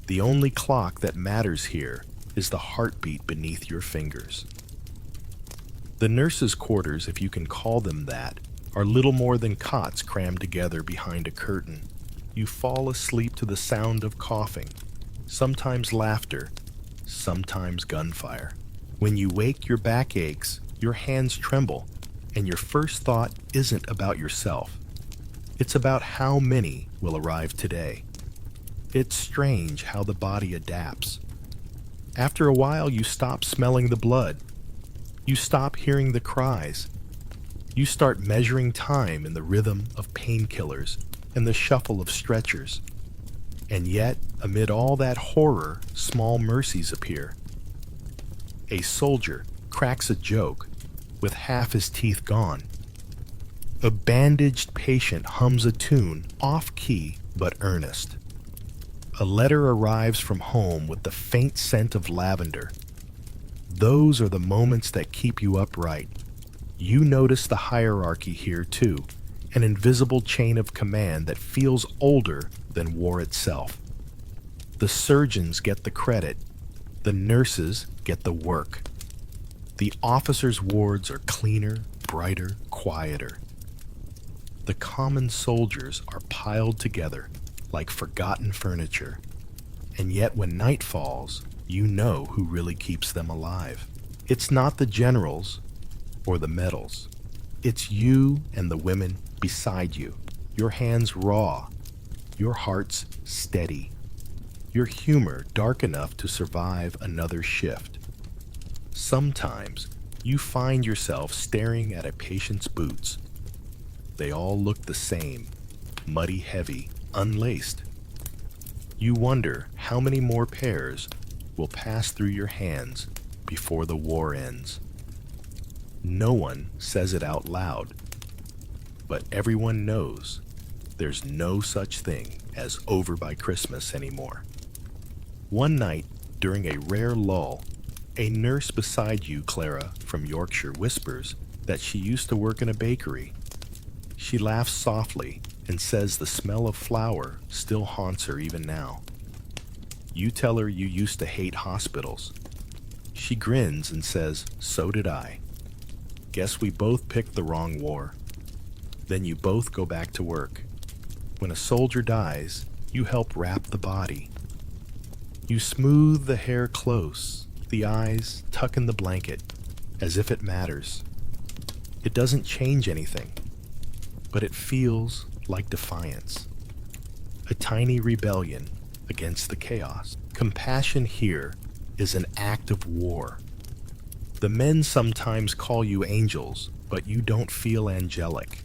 The only clock that matters here is the heartbeat beneath your fingers. The nurses' quarters, if you can call them that, are little more than cots crammed together behind a curtain. You fall asleep to the sound of coughing, sometimes laughter, sometimes gunfire. When you wake, your back aches, your hands tremble, and your first thought isn't about yourself. It's about how many will arrive today. It's strange how the body adapts. After a while, you stop smelling the blood. You stop hearing the cries. You start measuring time in the rhythm of painkillers and the shuffle of stretchers. And yet, amid all that horror, small mercies appear. A soldier cracks a joke with half his teeth gone. A bandaged patient hums a tune, off-key but earnest. A letter arrives from home with the faint scent of lavender. Those are the moments that keep you upright. You notice the hierarchy here too, an invisible chain of command that feels older than war itself. The surgeons get the credit. The nurses get the work. The officers' wards are cleaner, brighter, quieter. The common soldiers are piled together like forgotten furniture. And yet when night falls, you know who really keeps them alive. It's not the generals or the medals. It's you and the women beside you. Your hands raw, your hearts steady, your humor dark enough to survive another shift. Sometimes you find yourself staring at a patient's boots. They all look the same, muddy heavy, unlaced. You wonder how many more pairs will pass through your hands before the war ends. No one says it out loud, but everyone knows there's no such thing as over by Christmas anymore. One night, during a rare lull, a nurse beside you, Clara, from Yorkshire, whispers that she used to work in a bakery. She laughs softly and says the smell of flour still haunts her even now. You tell her you used to hate hospitals. She grins and says, "So did I. Guess we both picked the wrong war." Then you both go back to work. When a soldier dies, you help wrap the body. You smooth the hair close, the eyes tuck in the blanket, as if it matters. It doesn't change anything, but it feels like defiance. A tiny rebellion against the chaos. Compassion here is an act of war. The men sometimes call you angels, but you don't feel angelic.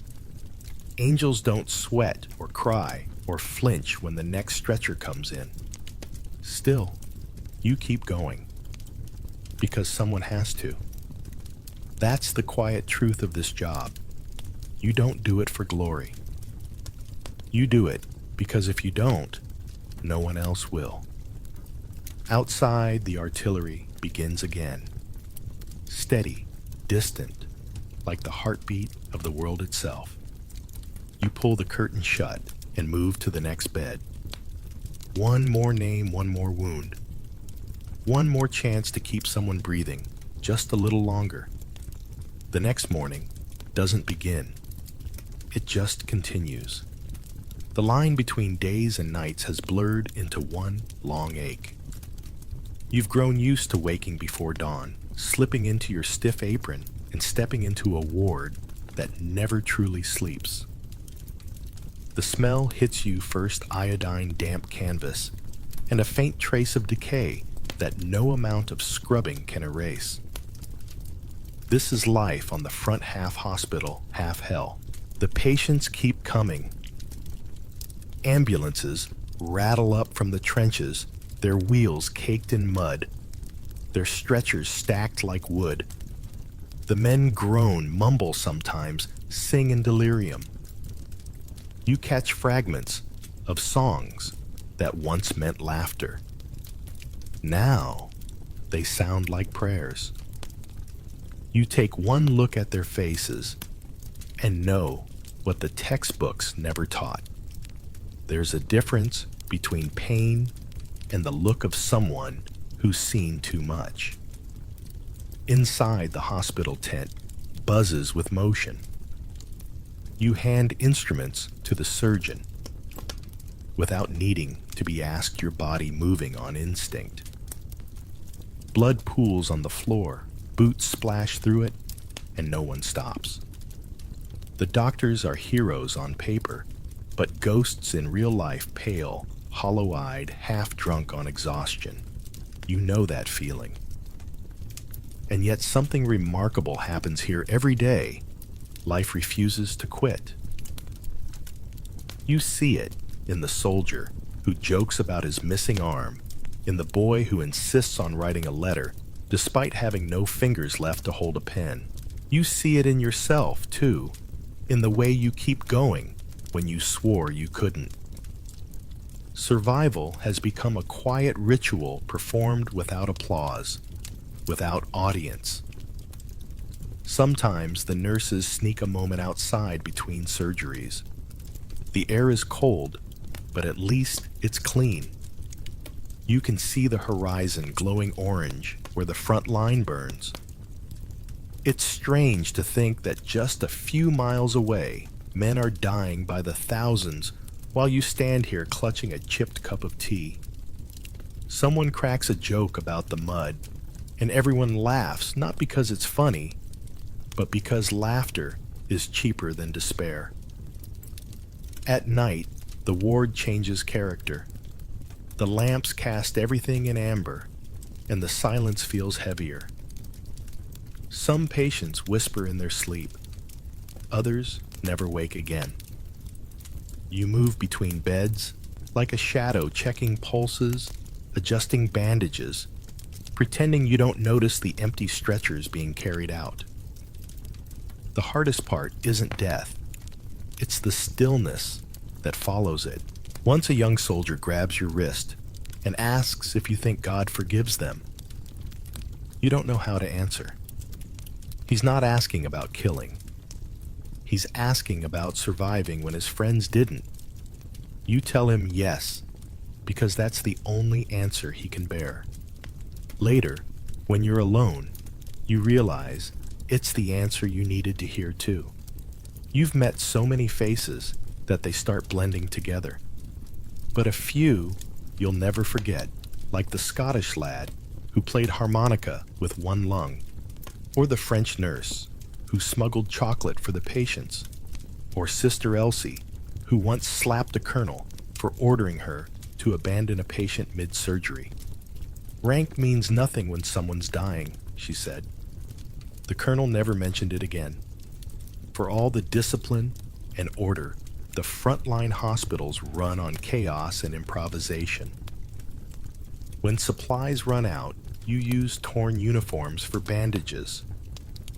Angels don't sweat or cry or flinch when the next stretcher comes in. Still, you keep going, because someone has to. That's the quiet truth of this job. You don't do it for glory. You do it because if you don't, no one else will. Outside, the artillery begins again. Steady, distant, like the heartbeat of the world itself. You pull the curtain shut and move to the next bed. One more name, one more wound. One more chance to keep someone breathing just a little longer. The next morning doesn't begin. It just continues. The line between days and nights has blurred into one long ache. You've grown used to waking before dawn, slipping into your stiff apron and stepping into a ward that never truly sleeps. The smell hits you first iodine damp canvas and a faint trace of decay that no amount of scrubbing can erase. This is life on the front half hospital, half hell. The patients keep coming. Ambulances rattle up from the trenches, their wheels caked in mud, their stretchers stacked like wood. The men groan, mumble sometimes, sing in delirium. You catch fragments of songs that once meant laughter. Now they sound like prayers. You take one look at their faces and know what the textbooks never taught. There's a difference between pain and the look of someone who's seen too much. Inside the hospital tent buzzes with motion. You hand instruments to the surgeon without needing to be asked, your body moving on instinct. Blood pools on the floor, boots splash through it, and no one stops. The doctors are heroes on paper, but ghosts in real life, pale, hollow-eyed, half-drunk on exhaustion. You know that feeling. And yet something remarkable happens here every day. Life refuses to quit. You see it in the soldier who jokes about his missing arm, in the boy who insists on writing a letter despite having no fingers left to hold a pen. You see it in yourself, too, in the way you keep going when you swore you couldn't. Survival has become a quiet ritual performed without applause, without audience. Sometimes the nurses sneak a moment outside between surgeries. The air is cold, but at least it's clean. You can see the horizon glowing orange where the front line burns. It's strange to think that just a few miles away, men are dying by the thousands while you stand here clutching a chipped cup of tea. Someone cracks a joke about the mud, and everyone laughs, not because it's funny, but because laughter is cheaper than despair. At night, the ward changes character. The lamps cast everything in amber, and the silence feels heavier. Some patients whisper in their sleep, others never wake again. You move between beds, like a shadow checking pulses, adjusting bandages, pretending you don't notice the empty stretchers being carried out. The hardest part isn't death, it's the stillness that follows it. Once a young soldier grabs your wrist and asks if you think God forgives them. You don't know how to answer. He's not asking about killing. He's asking about surviving when his friends didn't. You tell him yes, because that's the only answer he can bear. Later, when you're alone, you realize it's the answer you needed to hear too. You've met so many faces that they start blending together. But a few you'll never forget, like the Scottish lad who played harmonica with one lung, or the French nurse who smuggled chocolate for the patients, or Sister Elsie, who once slapped a colonel for ordering her to abandon a patient mid-surgery. Rank means nothing when someone's dying, she said. The colonel never mentioned it again. For all the discipline and order, the frontline hospitals run on chaos and improvisation. When supplies run out, you use torn uniforms for bandages.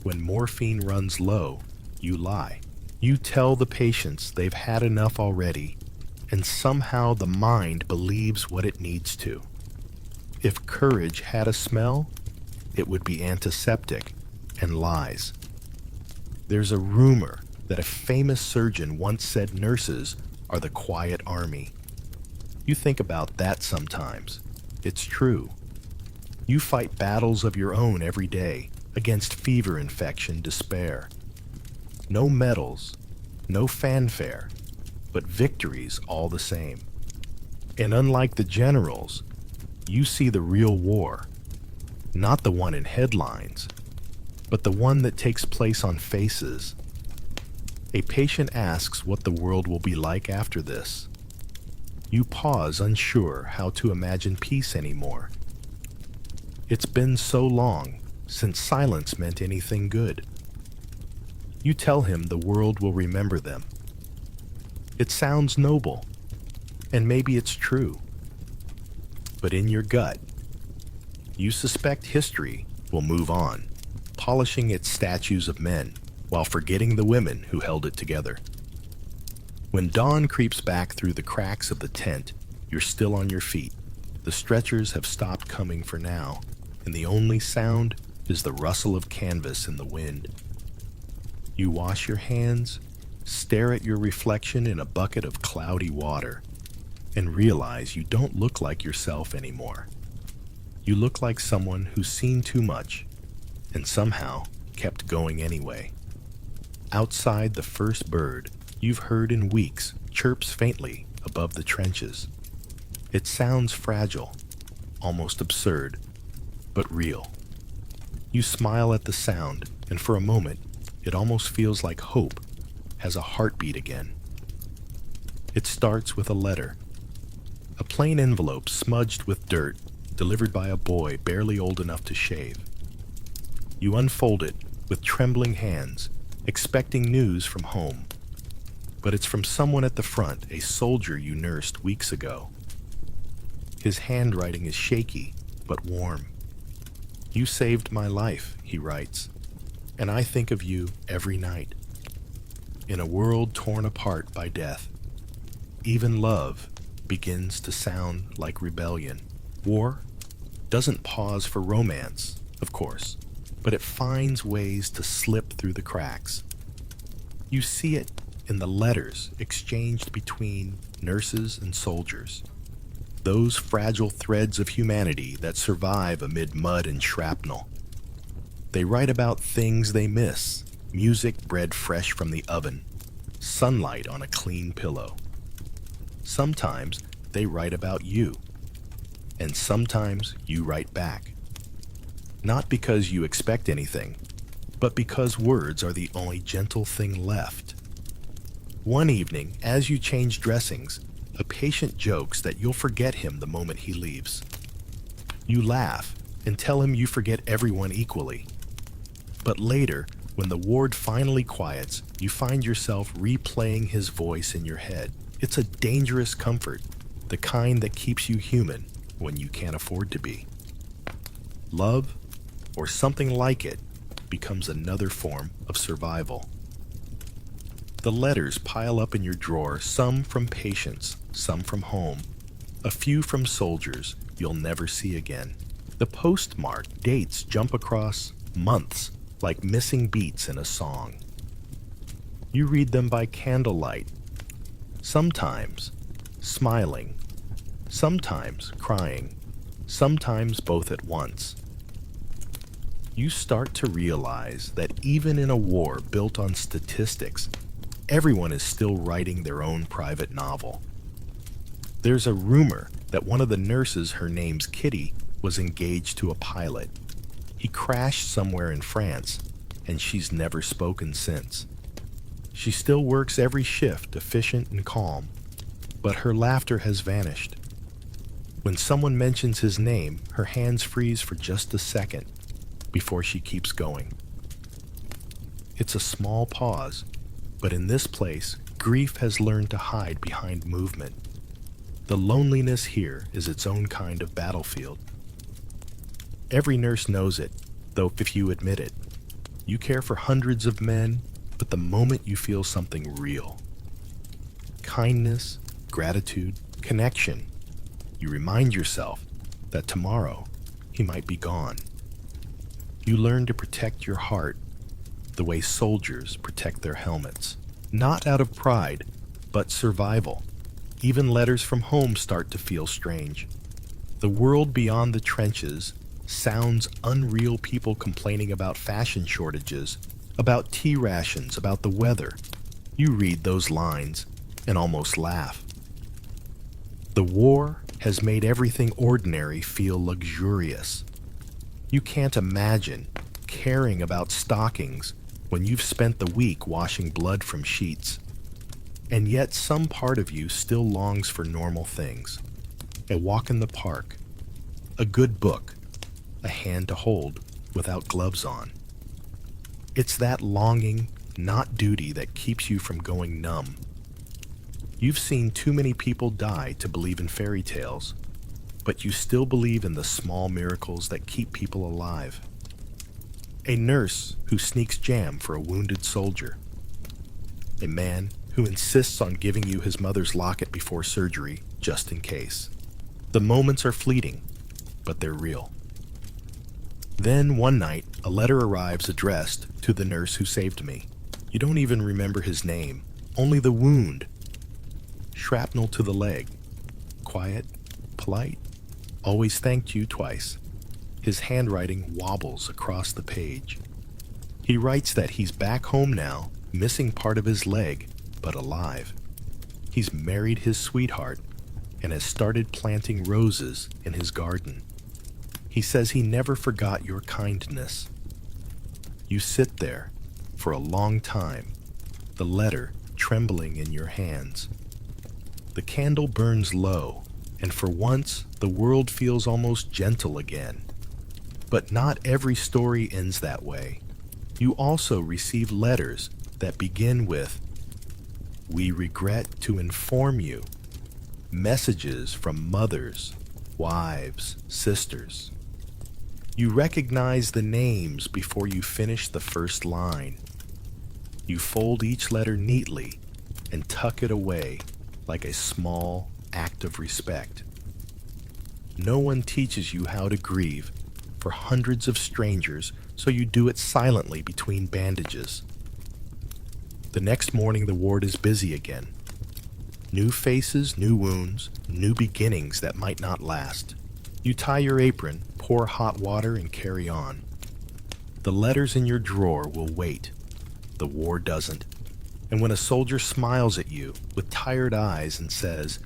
When morphine runs low, you lie. You tell the patients they've had enough already, and somehow the mind believes what it needs to. If courage had a smell, it would be antiseptic and lies. There's a rumor that a famous surgeon once said nurses are the quiet army. You think about that sometimes. It's true. You fight battles of your own every day against fever, infection, despair. No medals, no fanfare, but victories all the same. And unlike the generals, you see the real war, not the one in headlines, but the one that takes place on faces. A patient asks what the world will be like after this. You pause, unsure how to imagine peace anymore. It's been so long since silence meant anything good. You tell him the world will remember them. It sounds noble, and maybe it's true. But in your gut, you suspect history will move on, polishing its statues of men while forgetting the women who held it together. When dawn creeps back through the cracks of the tent, you're still on your feet. The stretchers have stopped coming for now, and the only sound is the rustle of canvas in the wind. You wash your hands, stare at your reflection in a bucket of cloudy water, and realize you don't look like yourself anymore. You look like someone who's seen too much, and somehow kept going anyway. Outside, the first bird you've heard in weeks chirps faintly above the trenches. It sounds fragile, almost absurd, but real. You smile at the sound, and for a moment, it almost feels like hope has a heartbeat again. It starts with a letter, a plain envelope smudged with dirt, delivered by a boy barely old enough to shave. You unfold it with trembling hands, expecting news from home. But it's from someone at the front, a soldier you nursed weeks ago. His handwriting is shaky, but warm. "You saved my life," he writes, "and I think of you every night." In a world torn apart by death, even love begins to sound like rebellion. War doesn't pause for romance, of course, but it finds ways to slip through the cracks. You see it in the letters exchanged between nurses and soldiers, those fragile threads of humanity that survive amid mud and shrapnel. They write about things they miss, music bred fresh from the oven, sunlight on a clean pillow. Sometimes they write about you, and sometimes you write back. Not because you expect anything, but because words are the only gentle thing left. One evening, as you change dressings, a patient jokes that you'll forget him the moment he leaves. You laugh and tell him you forget everyone equally. But later, when the ward finally quiets, you find yourself replaying his voice in your head. It's a dangerous comfort, the kind that keeps you human when you can't afford to be. Love, or something like it, becomes another form of survival. The letters pile up in your drawer, some from patients, some from home, a few from soldiers you'll never see again. The postmark dates jump across months like missing beats in a song. You read them by candlelight, sometimes smiling, sometimes crying, sometimes both at once. You start to realize that even in a war built on statistics, everyone is still writing their own private novel. There's a rumor that one of the nurses, her name's Kitty, was engaged to a pilot. He crashed somewhere in France, and she's never spoken since. She still works every shift, efficient and calm, but her laughter has vanished. When someone mentions his name, her hands freeze for just a second before she keeps going. It's a small pause, but in this place, grief has learned to hide behind movement. The loneliness here is its own kind of battlefield. Every nurse knows it, though if you admit it. You care for hundreds of men, but the moment you feel something real, kindness, gratitude, connection, you remind yourself that tomorrow he might be gone. You learn to protect your heart the way soldiers protect their helmets, not out of pride, but survival. Even letters from home start to feel strange. The world beyond the trenches sounds unreal, people complaining about fashion shortages, about tea rations, about the weather. You read those lines and almost laugh. The war has made everything ordinary feel luxurious. You can't imagine caring about stockings when you've spent the week washing blood from sheets. And yet some part of you still longs for normal things. A walk in the park, a good book, a hand to hold without gloves on. It's that longing, not duty, that keeps you from going numb. You've seen too many people die to believe in fairy tales, but you still believe in the small miracles that keep people alive. A nurse who sneaks jam for a wounded soldier. A man who insists on giving you his mother's locket before surgery, just in case. The moments are fleeting, but they're real. Then one night, a letter arrives addressed to the nurse who saved me. You don't even remember his name, only the wound. Shrapnel to the leg. Quiet, polite, always thanked you twice. His handwriting wobbles across the page. He writes that he's back home now, missing part of his leg, but alive. He's married his sweetheart and has started planting roses in his garden. He says he never forgot your kindness. You sit there for a long time, the letter trembling in your hands. The candle burns low, and for once the world feels almost gentle again. But not every story ends that way. You also receive letters that begin with, "We regret to inform you." Messages from mothers, wives, sisters. You recognize the names before you finish the first line. You fold each letter neatly and tuck it away like a small act of respect. No one teaches you how to grieve for hundreds of strangers, so you do it silently between bandages. The next morning, the ward is busy again. New faces, new wounds, new beginnings that might not last. You tie your apron, pour hot water, and carry on. The letters in your drawer will wait. The war doesn't. And when a soldier smiles at you with tired eyes and says,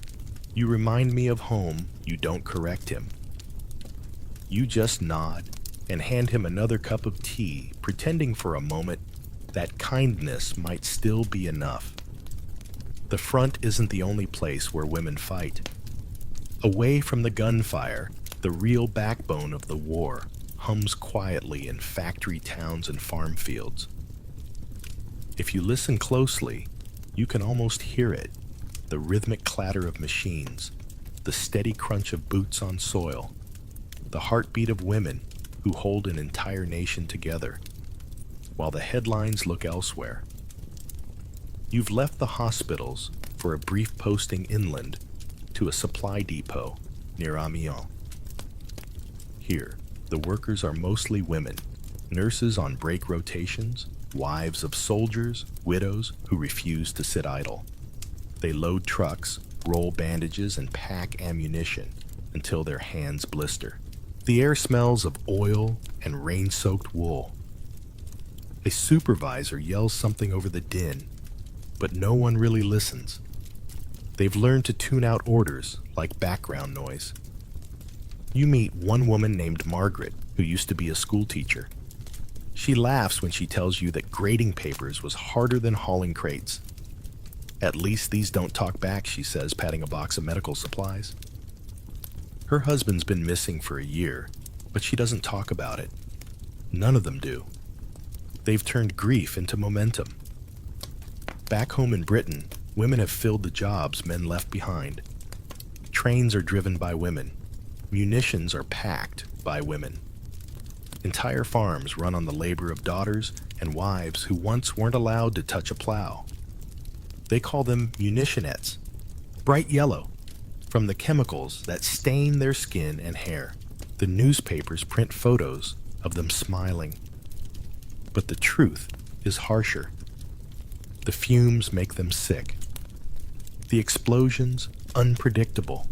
"You remind me of home," you don't correct him. You just nod and hand him another cup of tea, pretending for a moment that kindness might still be enough. The front isn't the only place where women fight. Away from the gunfire, the real backbone of the war, hums quietly in factory towns and farm fields. If you listen closely, you can almost hear it, the rhythmic clatter of machines, the steady crunch of boots on soil, the heartbeat of women who hold an entire nation together, while the headlines look elsewhere. You've left the hospitals for a brief posting inland to a supply depot near Amiens. Here, the workers are mostly women, nurses on break rotations, wives of soldiers, widows who refuse to sit idle. They load trucks, roll bandages, and pack ammunition until their hands blister. The air smells of oil and rain-soaked wool. A supervisor yells something over the din, but no one really listens. They've learned to tune out orders like background noise. You meet one woman named Margaret, who used to be a school teacher. She laughs when she tells you that grading papers was harder than hauling crates. At least these don't talk back, she says, patting a box of medical supplies. Her husband's been missing for a year, but she doesn't talk about it. None of them do. They've turned grief into momentum. Back home in Britain, women have filled the jobs men left behind. Trains are driven by women. Munitions are packed by women. Entire farms run on the labor of daughters and wives who once weren't allowed to touch a plow. They call them munitionettes, bright yellow, from the chemicals that stain their skin and hair. The newspapers print photos of them smiling. But the truth is harsher. The fumes make them sick. The explosions unpredictable.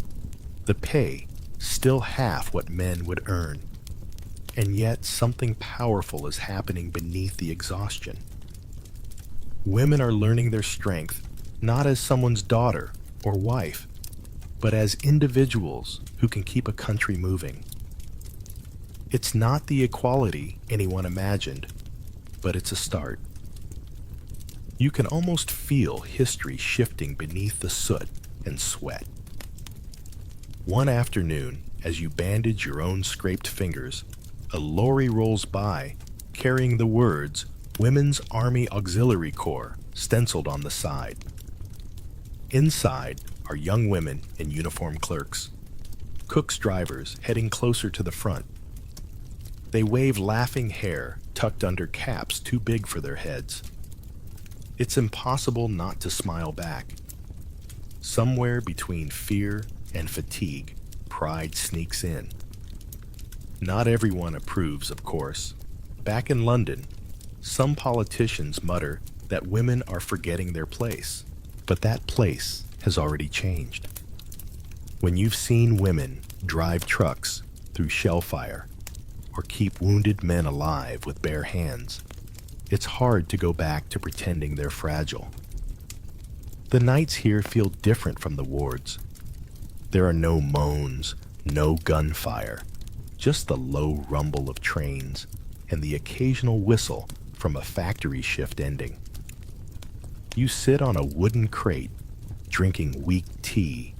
The pay still half what men would earn. And yet something powerful is happening beneath the exhaustion. Women are learning their strength not as someone's daughter or wife, but as individuals who can keep a country moving. It's not the equality anyone imagined, but it's a start. You can almost feel history shifting beneath the soot and sweat. One afternoon, as you bandage your own scraped fingers, a lorry rolls by carrying the words Women's Army Auxiliary Corps stenciled on the side. Inside are young women and uniformed clerks, Cook's drivers heading closer to the front. They wave laughing hair tucked under caps too big for their heads. It's impossible not to smile back. Somewhere between fear and fatigue, pride sneaks in. Not everyone approves, of course. Back in London, some politicians mutter that women are forgetting their place, but that place has already changed. When you've seen women drive trucks through shell fire or keep wounded men alive with bare hands, it's hard to go back to pretending they're fragile. The nights here feel different from the wards. There are no moans, no gunfire, just the low rumble of trains and the occasional whistle from a factory shift ending. You sit on a wooden crate, drinking weak tea,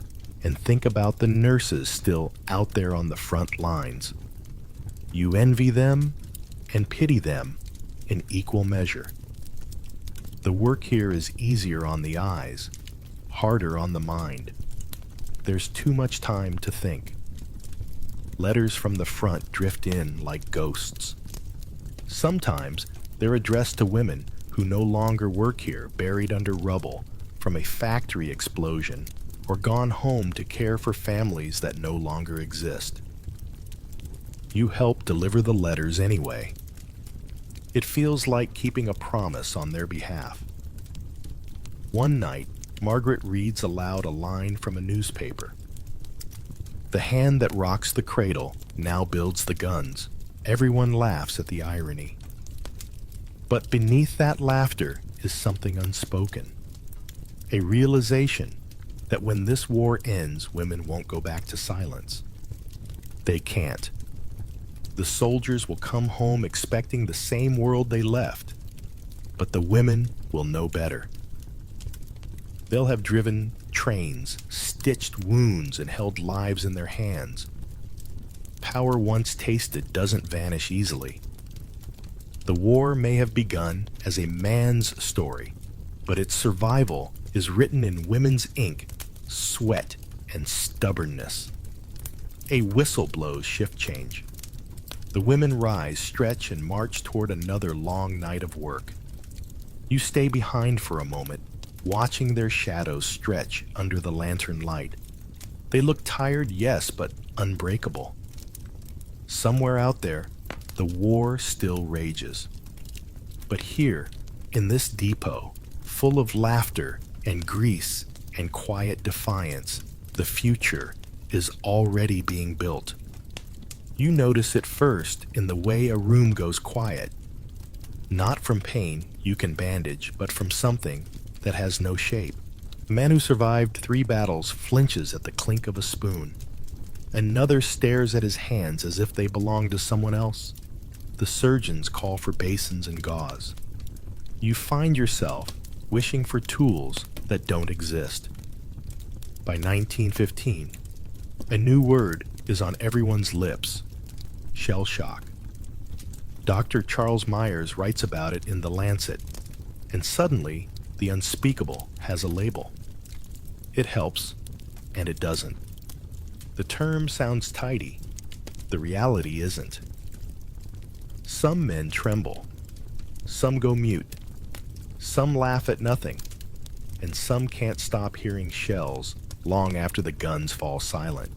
and think about the nurses still out there on the front lines. You envy them and pity them in equal measure. The work here is easier on the eyes, harder on the mind. There's too much time to think. Letters from the front drift in like ghosts. Sometimes they're addressed to women who no longer work here, buried under rubble from a factory explosion, or gone home to care for families that no longer exist. You help deliver the letters anyway. It feels like keeping a promise on their behalf. One night, Margaret reads aloud a line from a newspaper. The hand that rocks the cradle now builds the guns. Everyone laughs at the irony. But beneath that laughter is something unspoken. A realization that when this war ends, women won't go back to silence. They can't. The soldiers will come home expecting the same world they left, but the women will know better. They'll have driven trains, stitched wounds, and held lives in their hands. Power once tasted doesn't vanish easily. The war may have begun as a man's story, but its survival is written in women's ink, sweat, and stubbornness. A whistle blows shift change. The women rise, stretch, and march toward another long night of work. You stay behind for a moment, watching their shadows stretch under the lantern light. They look tired, yes, but unbreakable. Somewhere out there, the war still rages. But here, in this depot, full of laughter and grease and quiet defiance, the future is already being built. You notice it first in the way a room goes quiet. Not from pain you can bandage, but from something that has no shape. A man who survived 3 battles flinches at the clink of a spoon. Another stares at his hands as if they belong to someone else. The surgeons call for basins and gauze. You find yourself wishing for tools that don't exist. By 1915, a new word is on everyone's lips: shell shock. Dr. Charles Myers writes about it in The Lancet, and suddenly the unspeakable has a label. It helps, and it doesn't. The term sounds tidy. The reality isn't. Some men tremble. Some go mute. Some laugh at nothing. And some can't stop hearing shells long after the guns fall silent.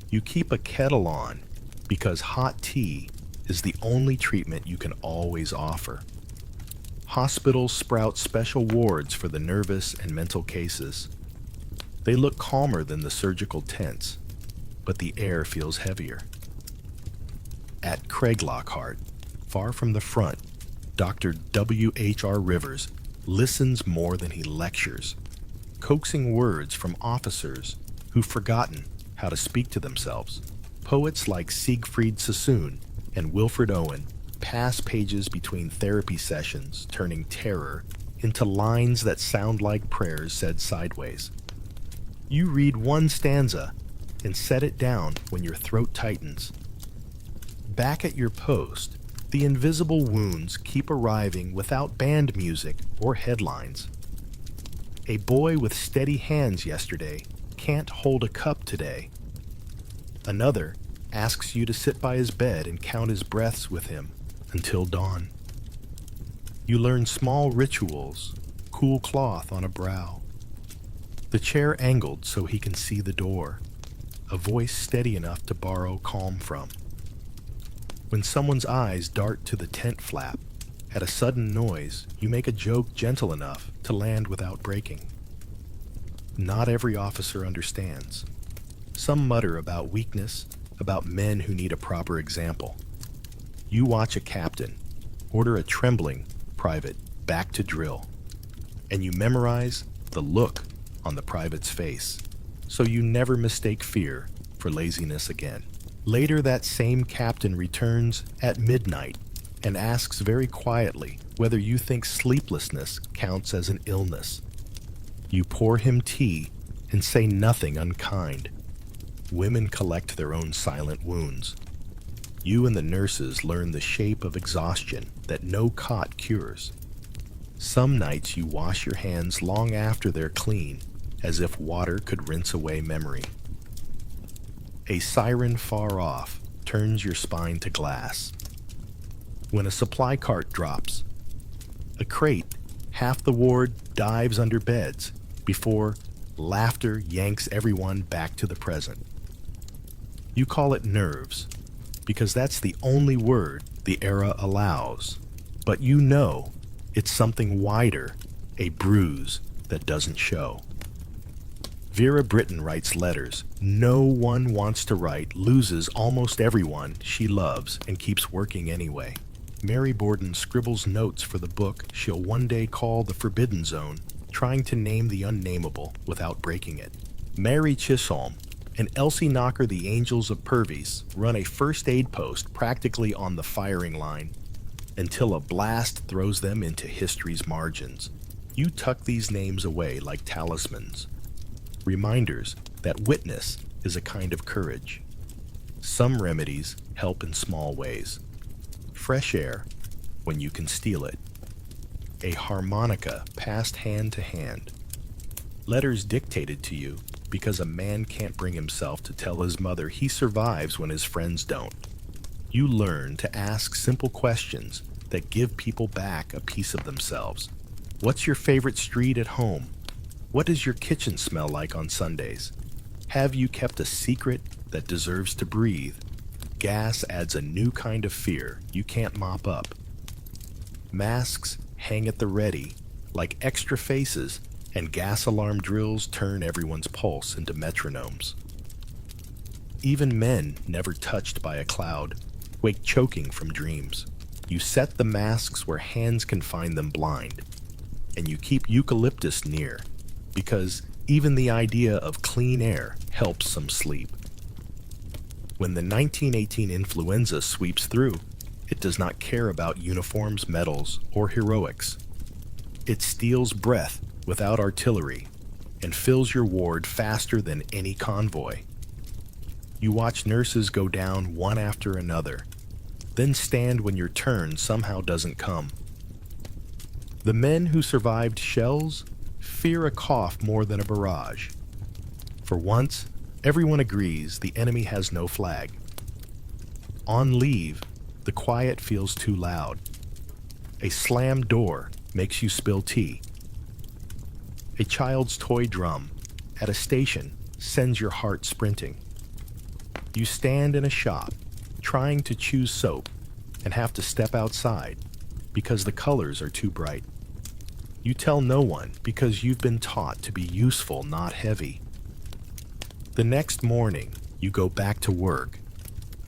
You keep a kettle on because hot tea is the only treatment you can always offer. Hospitals sprout special wards for the nervous and mental cases. They look calmer than the surgical tents, but the air feels heavier. At Craiglockhart, far from the front, Dr. W.H.R. Rivers listens more than he lectures, coaxing words from officers who've forgotten how to speak to themselves. Poets like Siegfried Sassoon and Wilfred Owen pass pages between therapy sessions, turning terror into lines that sound like prayers said sideways. You read one stanza and set it down when your throat tightens. Back at your post, the invisible wounds keep arriving without band music or headlines. A boy with steady hands yesterday can't hold a cup today. Another asks you to sit by his bed and count his breaths with him until dawn. You learn small rituals, cool cloth on a brow, the chair angled so he can see the door, a voice steady enough to borrow calm from. When someone's eyes dart to the tent flap, at a sudden noise, you make a joke gentle enough to land without breaking. Not every officer understands. Some mutter about weakness, about men who need a proper example. You watch a captain order a trembling private back to drill, and you memorize the look on the private's face, so you never mistake fear for laziness again. Later, that same captain returns at midnight and asks very quietly whether you think sleeplessness counts as an illness. You pour him tea and say nothing unkind. Women collect their own silent wounds. You and the nurses learn the shape of exhaustion that no cot cures. Some nights you wash your hands long after they're clean, as if water could rinse away memory. A siren far off turns your spine to glass. When a supply cart drops, a crate, half the ward dives under beds before laughter yanks everyone back to the present. You call it nerves, because that's the only word the era allows. But you know it's something wider, a bruise that doesn't show. Vera Brittain writes letters no one wants to write, loses almost everyone she loves, and keeps working anyway. Mary Borden scribbles notes for the book she'll one day call The Forbidden Zone, trying to name the unnameable without breaking it. Mary Chisholm and Elsie Knocker, the Angels of Purvis, run a first aid post practically on the firing line until a blast throws them into history's margins. You tuck these names away like talismans, reminders that witness is a kind of courage. Some remedies help in small ways. Fresh air, when you can steal it. A harmonica passed hand to hand. Letters dictated to you because a man can't bring himself to tell his mother he survives when his friends don't. You learn to ask simple questions that give people back a piece of themselves. What's your favorite street at home? What does your kitchen smell like on Sundays? Have you kept a secret that deserves to breathe? Gas adds a new kind of fear you can't mop up. Masks hang at the ready like extra faces, and gas alarm drills turn everyone's pulse into metronomes. Even men never touched by a cloud wake choking from dreams. You set the masks where hands can find them blind, and you keep eucalyptus near, because even the idea of clean air helps some sleep. When the 1918 influenza sweeps through, it does not care about uniforms, medals, or heroics. It steals breath without artillery and fills your ward faster than any convoy. You watch nurses go down one after another, then stand when your turn somehow doesn't come. The men who survived shells fear a cough more than a barrage. For once, everyone agrees the enemy has no flag. On leave, the quiet feels too loud. A slammed door makes you spill tea. A child's toy drum at a station sends your heart sprinting. You stand in a shop, trying to choose soap, and have to step outside because the colors are too bright. You tell no one because you've been taught to be useful, not heavy. The next morning, you go back to work,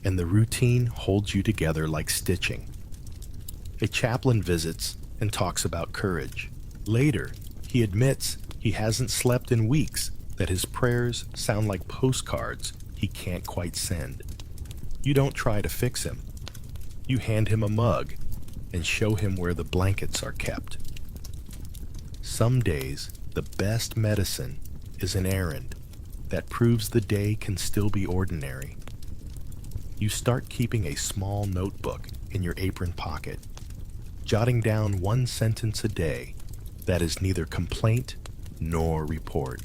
and the routine holds you together like stitching. A chaplain visits and talks about courage. Later, he admits he hasn't slept in weeks, that his prayers sound like postcards he can't quite send. You don't try to fix him. You hand him a mug and show him where the blankets are kept. Some days, the best medicine is an errand that proves the day can still be ordinary. You start keeping a small notebook in your apron pocket, jotting down one sentence a day that is neither complaint nor report.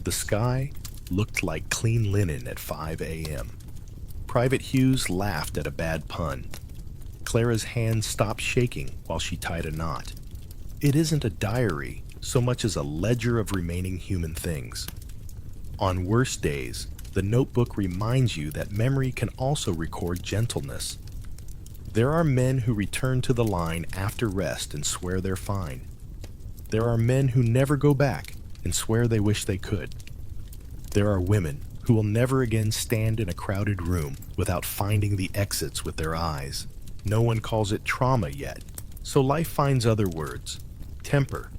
The sky looked like clean linen at 5 a.m. Private Hughes laughed at a bad pun. Clara's hand stopped shaking while she tied a knot. It isn't a diary so much as a ledger of remaining human things. On worse days, the notebook reminds you that memory can also record gentleness. There are men who return to the line after rest and swear they're fine. There are men who never go back and swear they wish they could. There are women who will never again stand in a crowded room without finding the exits with their eyes. No one calls it trauma yet, so life finds other words: temper,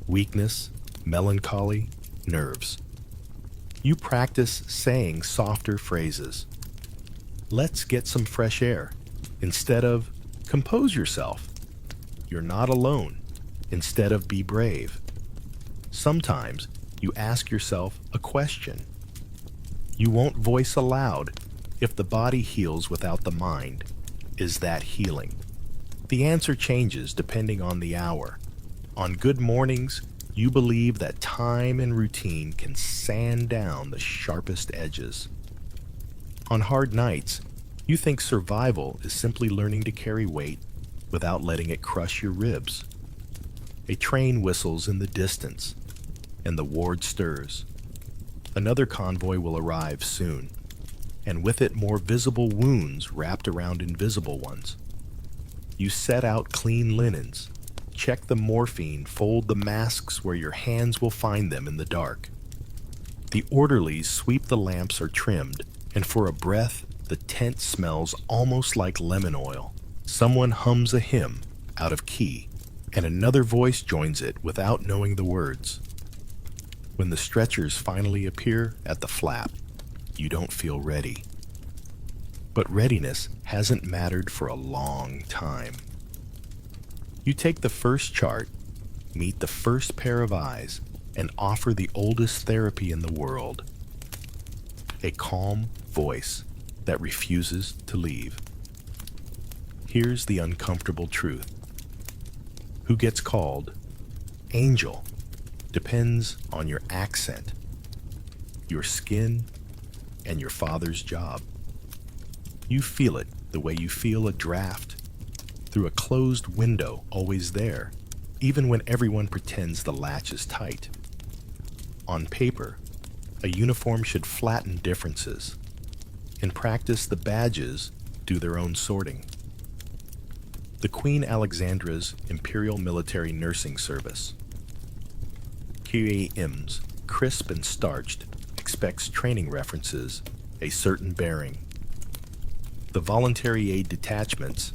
weakness, melancholy, nerves. You practice saying softer phrases. Let's get some fresh air, instead of compose yourself. You're not alone, instead of be brave. Sometimes you ask yourself a question. You won't voice aloud. If the body heals without the mind, is that healing? The answer changes depending on the hour. On good mornings, you believe that time and routine can sand down the sharpest edges. On hard nights, you think survival is simply learning to carry weight without letting it crush your ribs. A train whistles in the distance, and the ward stirs. Another convoy will arrive soon, and with it more visible wounds wrapped around invisible ones. You set out clean linens, check the morphine, fold the masks where your hands will find them in the dark. The orderlies sweep the lamps are trimmed, and for a breath, the tent smells almost like lemon oil. Someone hums a hymn out of key, and another voice joins it without knowing the words. When the stretchers finally appear at the flap, you don't feel ready. But readiness hasn't mattered for a long time. You take the first chart, meet the first pair of eyes, and offer the oldest therapy in the world. A calm voice that refuses to leave. Here's the uncomfortable truth. Who gets called angel depends on your accent, your skin, and your father's job. You feel it the way you feel a draft through a closed window, always there, even when everyone pretends the latch is tight. On paper, a uniform should flatten differences. In practice, the badges do their own sorting. The Queen Alexandra's Imperial Military Nursing Service. QAMs, crisp and starched, expects training references, a certain bearing. The Voluntary Aid Detachments,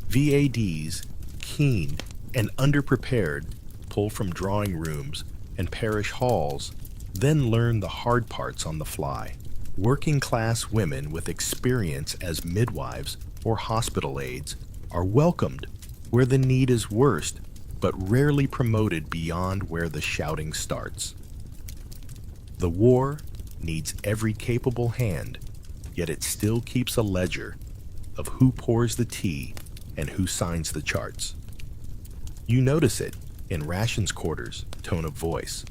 VADs, keen and underprepared, pull from drawing rooms and parish halls, then learn the hard parts on the fly. Working class women with experience as midwives or hospital aides are welcomed where the need is worst, but rarely promoted beyond where the shouting starts. The war needs every capable hand, yet it still keeps a ledger of who pours the tea and who signs the charts. You notice it in rations quarters' tone of voice.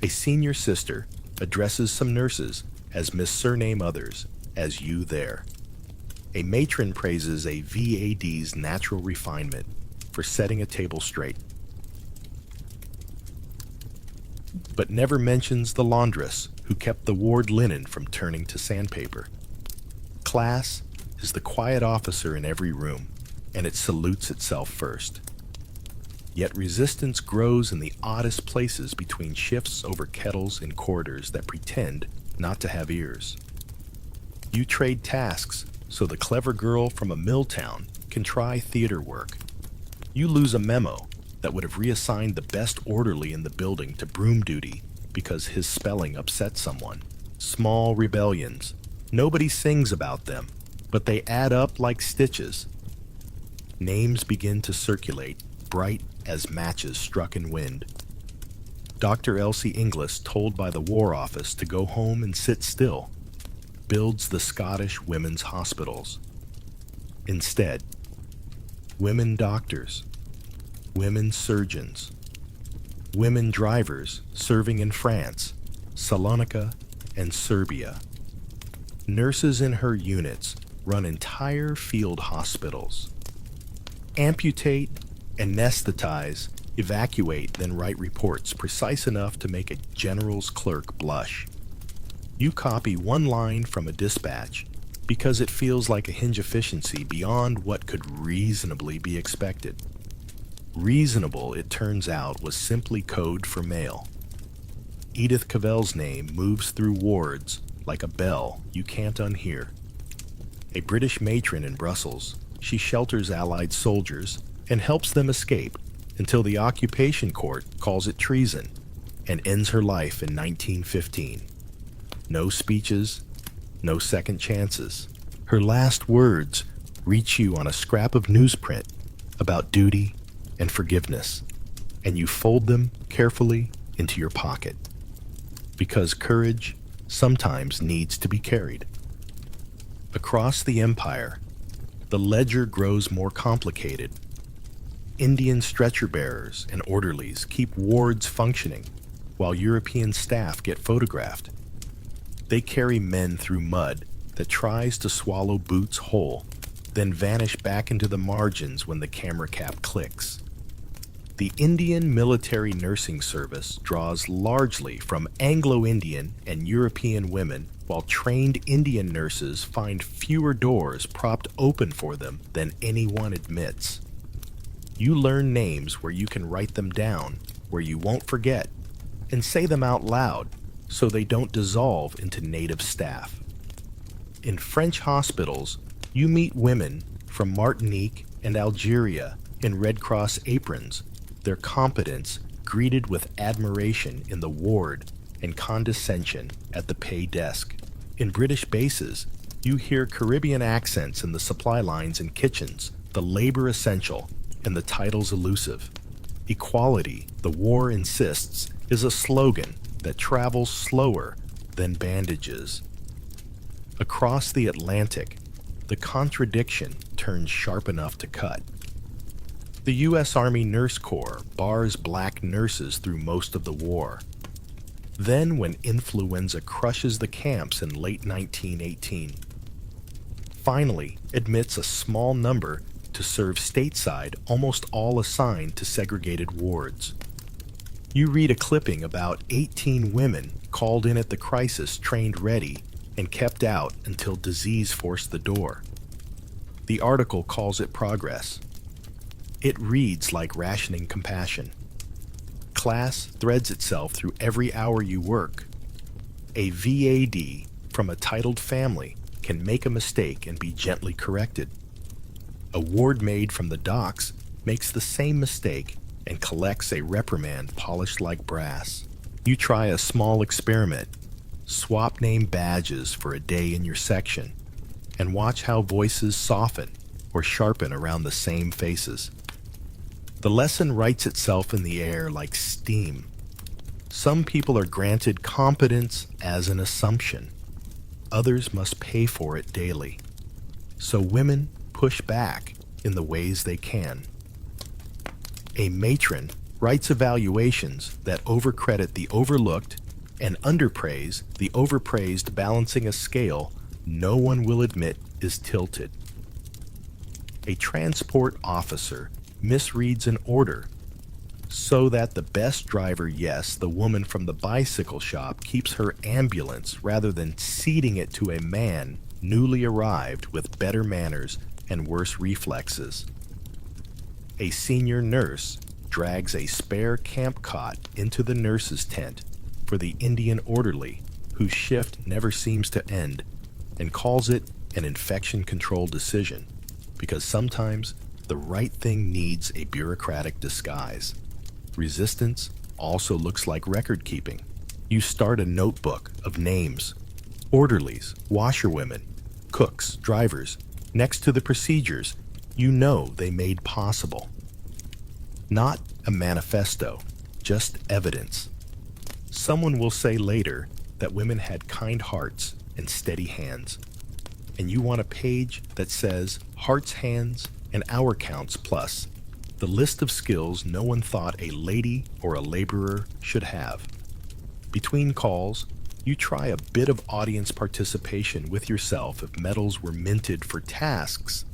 A senior sister addresses some nurses as Miss Surname others as you there. A matron praises a VAD's natural refinement for setting a table straight, but never mentions the laundress who kept the ward linen from turning to sandpaper. Class is the quiet officer in every room, and it salutes itself first. Yet resistance grows in the oddest places between shifts over kettles in corridors that pretend not to have ears. You trade tasks so the clever girl from a mill town can try theater work. You lose a memo that would have reassigned the best orderly in the building to broom duty because his spelling upset someone. Small rebellions. Nobody sings about them, but they add up like stitches. Names begin to circulate, bright as matches struck in wind. Dr. Elsie Inglis, told by the War Office to go home and sit still, builds the Scottish women's hospitals. Instead, women doctors, women surgeons, women drivers serving in France, Salonika, and Serbia. Nurses in her units run entire field hospitals. Amputate, anesthetize, evacuate, then write reports precise enough to make a general's clerk blush. You copy one line from a dispatch because it feels like a hinge efficiency beyond what could reasonably be expected. Reasonable, it turns out, was simply code for mail. Edith Cavell's name moves through wards like a bell you can't unhear. A British matron in Brussels, she shelters Allied soldiers and helps them escape until the occupation court calls it treason and ends her life in 1915. No speeches, no second chances. Her last words reach you on a scrap of newsprint about duty and forgiveness, and you fold them carefully into your pocket. Because courage sometimes needs to be carried. Across the empire, the ledger grows more complicated. Indian stretcher bearers and orderlies keep wards functioning, while European staff get photographed. They carry men through mud that tries to swallow boots whole, then vanish back into the margins when the camera cap clicks. The Indian Military Nursing Service draws largely from Anglo-Indian and European women, while trained Indian nurses find fewer doors propped open for them than anyone admits. You learn names where you can write them down, where you won't forget, and say them out loud so they don't dissolve into native staff. In French hospitals, you meet women from Martinique and Algeria in Red Cross aprons, their competence greeted with admiration in the ward and condescension at the pay desk. In British bases, you hear Caribbean accents in the supply lines and kitchens, the labor essential and the titles elusive. Equality, the war insists, is a slogan that travels slower than bandages. Across the Atlantic, the contradiction turns sharp enough to cut. The U.S. Army Nurse Corps bars black nurses through most of the war. Then, when influenza crushes the camps in late 1918, finally admits a small number to serve stateside, almost all assigned to segregated wards. You read a clipping about 18 women called in at the crisis, trained ready, and kept out until disease forced the door. The article calls it progress. It reads like rationing compassion. Class threads itself through every hour you work. A VAD from a titled family can make a mistake and be gently corrected. A ward maid from the docks makes the same mistake and collects a reprimand polished like brass. You try a small experiment. Swap name badges for a day in your section and watch how voices soften or sharpen around the same faces. The lesson writes itself in the air like steam. Some people are granted competence as an assumption. Others must pay for it daily. So women push back in the ways they can. A matron writes evaluations that overcredit the overlooked and underpraise the overpraised, balancing a scale no one will admit is tilted. A transport officer misreads an order so that the best driver, yes, the woman from the bicycle shop, keeps her ambulance rather than ceding it to a man newly arrived with better manners and worse reflexes. A senior nurse drags a spare camp cot into the nurse's tent for the Indian orderly whose shift never seems to end, and calls it an infection control decision, because sometimes the right thing needs a bureaucratic disguise. Resistance also looks like record keeping. You start a notebook of names, orderlies, washerwomen, cooks, drivers, next to the procedures you know they made possible. Not a manifesto, just evidence. Someone will say later that women had kind hearts and steady hands, and you want a page that says hearts, hands, and hour counts plus the list of skills no one thought a lady or a laborer should have. Between calls, you try a bit of audience participation with yourself if medals were minted for tasks.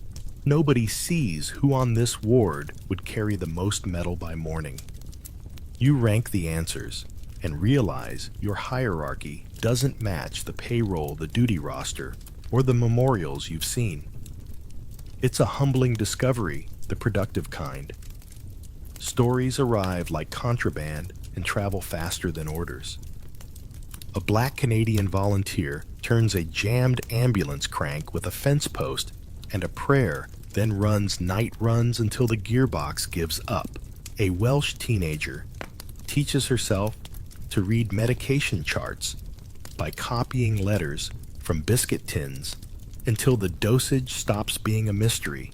Nobody sees who on this ward would carry the most metal by morning. You rank the answers and realize your hierarchy doesn't match the payroll, the duty roster, or the memorials you've seen. It's a humbling discovery, the productive kind. Stories arrive like contraband and travel faster than orders. A Black Canadian volunteer turns a jammed ambulance crank with a fence post and a prayer, then runs night runs until the gearbox gives up. A Welsh teenager teaches herself to read medication charts by copying letters from biscuit tins until the dosage stops being a mystery.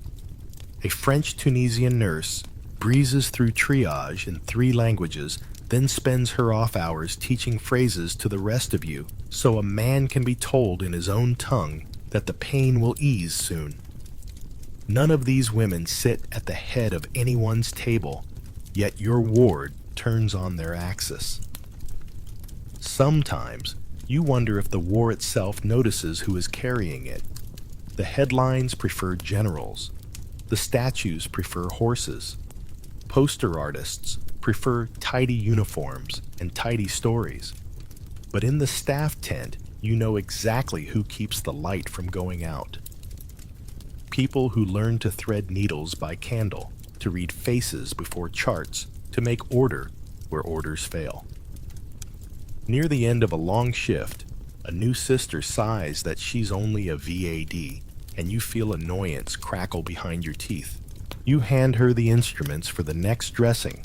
A French-Tunisian nurse breezes through triage in 3 languages, then spends her off hours teaching phrases to the rest of you so a man can be told in his own tongue that the pain will ease soon. None of these women sit at the head of anyone's table, yet your ward turns on their axis. Sometimes you wonder if the war itself notices who is carrying it. The headlines prefer generals. The statues prefer horses. Poster artists prefer tidy uniforms and tidy stories. But in the staff tent, you know exactly who keeps the light from going out. People who learn to thread needles by candle, to read faces before charts, to make order where orders fail. Near the end of a long shift, a new sister sighs that she's only a VAD, and you feel annoyance crackle behind your teeth. You hand her the instruments for the next dressing,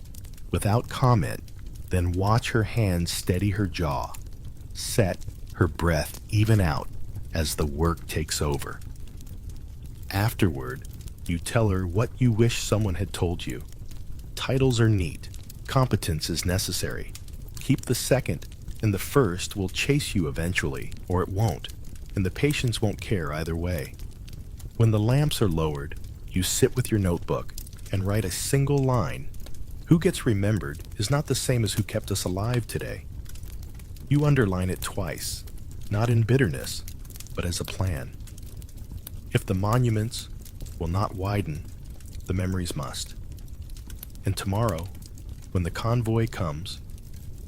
without comment, then watch her hands steady her jaw, set her breath even out as the work takes over. Afterward, you tell her what you wish someone had told you. Titles are neat. Competence is necessary. Keep the second, and the first will chase you eventually, or it won't, and the patients won't care either way. When the lamps are lowered, you sit with your notebook and write a single line. Who gets remembered is not the same as who kept us alive today. You underline it twice, not in bitterness, but as a plan. If the monuments will not widen, the memories must. And tomorrow, when the convoy comes,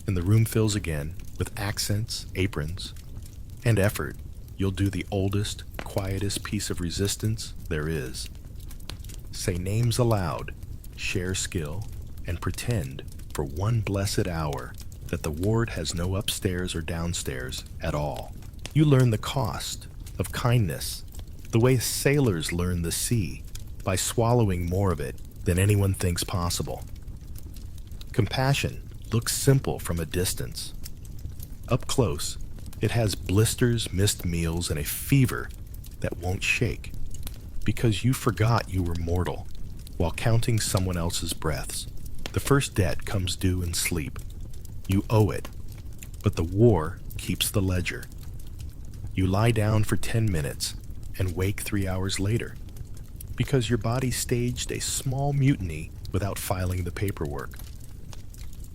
and the room fills again with accents, aprons, and effort, you'll do the oldest, quietest piece of resistance there is. Say names aloud, share skill, and pretend for one blessed hour that the ward has no upstairs or downstairs at all. You learn the cost of kindness, the way sailors learn the sea, by swallowing more of it than anyone thinks possible. Compassion looks simple from a distance. Up close, it has blisters, missed meals, and a fever that won't shake, because you forgot you were mortal while counting someone else's breaths. The first debt comes due in sleep. You owe it, but the war keeps the ledger. You lie down for 10 minutes and wake 3 hours later, because your body staged a small mutiny without filing the paperwork.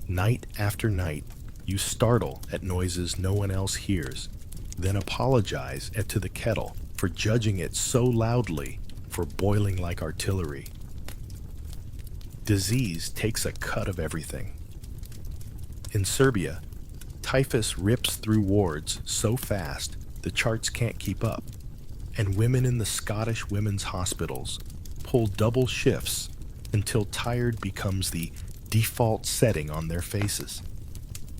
Night after night, you startle at noises no one else hears, then apologize to the kettle for judging it so loudly for boiling like artillery. Disease takes a cut of everything. In Serbia, typhus rips through wards so fast the charts can't keep up, and women in the Scottish women's hospitals pull double shifts until tired becomes the default setting on their faces.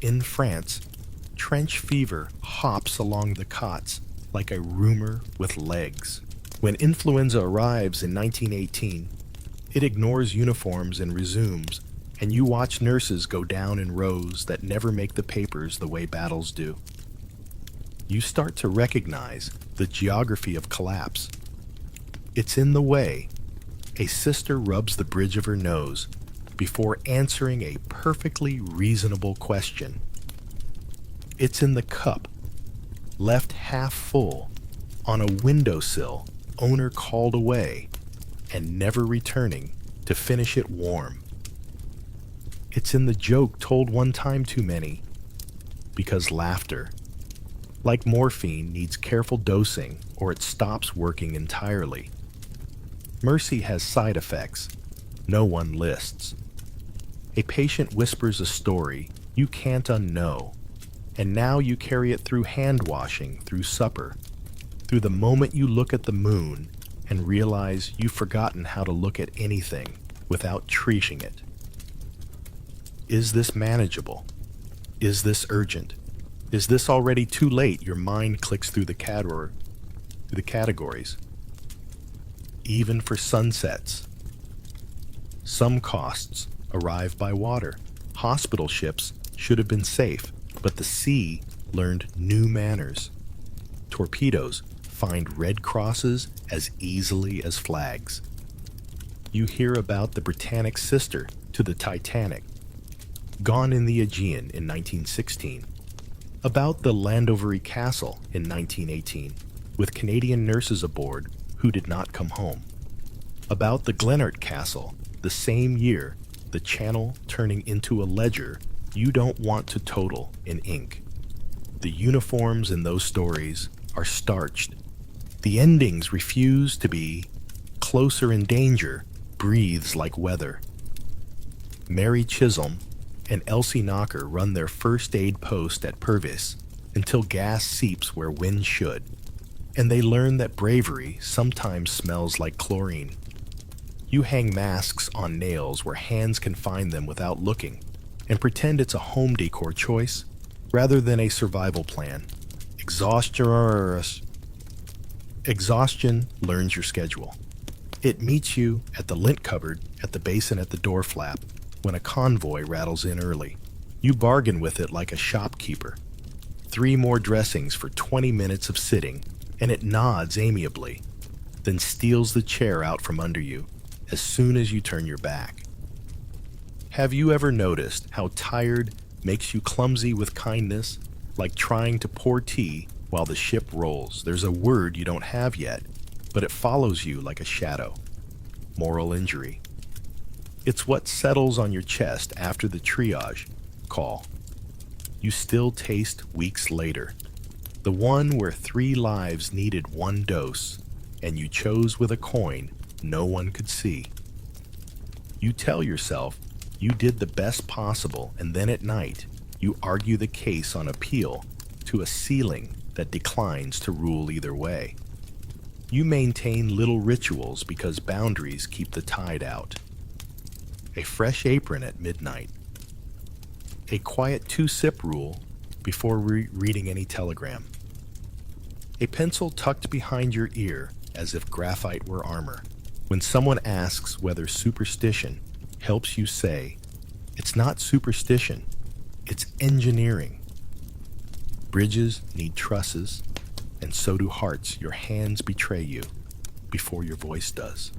In France, trench fever hops along the cots like a rumor with legs. When influenza arrives in 1918, it ignores uniforms and resumes, and you watch nurses go down in rows that never make the papers the way battles do. You start to recognize the geography of collapse. It's in the way a sister rubs the bridge of her nose before answering a perfectly reasonable question. It's in the cup, left half full, on a windowsill owner called away and never returning to finish it warm. It's in the joke told one time too many, because laughter, like morphine, needs careful dosing or it stops working entirely. Mercy has side effects no one lists. A patient whispers a story you can't unknow, and now you carry it through hand washing, through supper, through the moment you look at the moon and realize you've forgotten how to look at anything without treating it. Is this manageable? Is this urgent? Is this already too late? Your mind clicks through the categories. Even for sunsets. Some costs arrive by water. Hospital ships should have been safe, but the sea learned new manners. Torpedoes find red crosses as easily as flags. You hear about the Britannic's sister to the Titanic, gone in the Aegean in 1916, about the Llandovery Castle in 1918, with Canadian nurses aboard who did not come home, about the Glenart Castle the same year, the channel turning into a ledger you don't want to total in ink. The uniforms in those stories are starched. The endings refuse to be. Closer in danger breathes like weather. Mary Chisholm and Elsie Knocker run their first aid post at Purvis until gas seeps where wind should, and they learn that bravery sometimes smells like chlorine. You hang masks on nails where hands can find them without looking, and pretend it's a home decor choice rather than a survival plan. Exhaustion learns your schedule. It meets you at the lint cupboard, at the basin at the door flap, when a convoy rattles in early. You bargain with it like a shopkeeper. 3 more dressings for 20 minutes of sitting, and it nods amiably, then steals the chair out from under you as soon as you turn your back. Have you ever noticed how tired makes you clumsy with kindness, like trying to pour tea while the ship rolls. There's a word you don't have yet, but it follows you like a shadow. Moral injury. It's what settles on your chest after the triage call. You still taste weeks later. The one where 3 lives needed 1 dose, and you chose with a coin no one could see. You tell yourself you did the best possible, and then at night, you argue the case on appeal to a ceiling that declines to rule either way. You maintain little rituals because boundaries keep the tide out. A fresh apron at midnight. A quiet 2-sip rule before reading any telegram. A pencil tucked behind your ear as if graphite were armor. When someone asks whether superstition helps you say, it's not superstition, it's engineering. Bridges need trusses, and so do hearts. Your hands betray you before your voice does.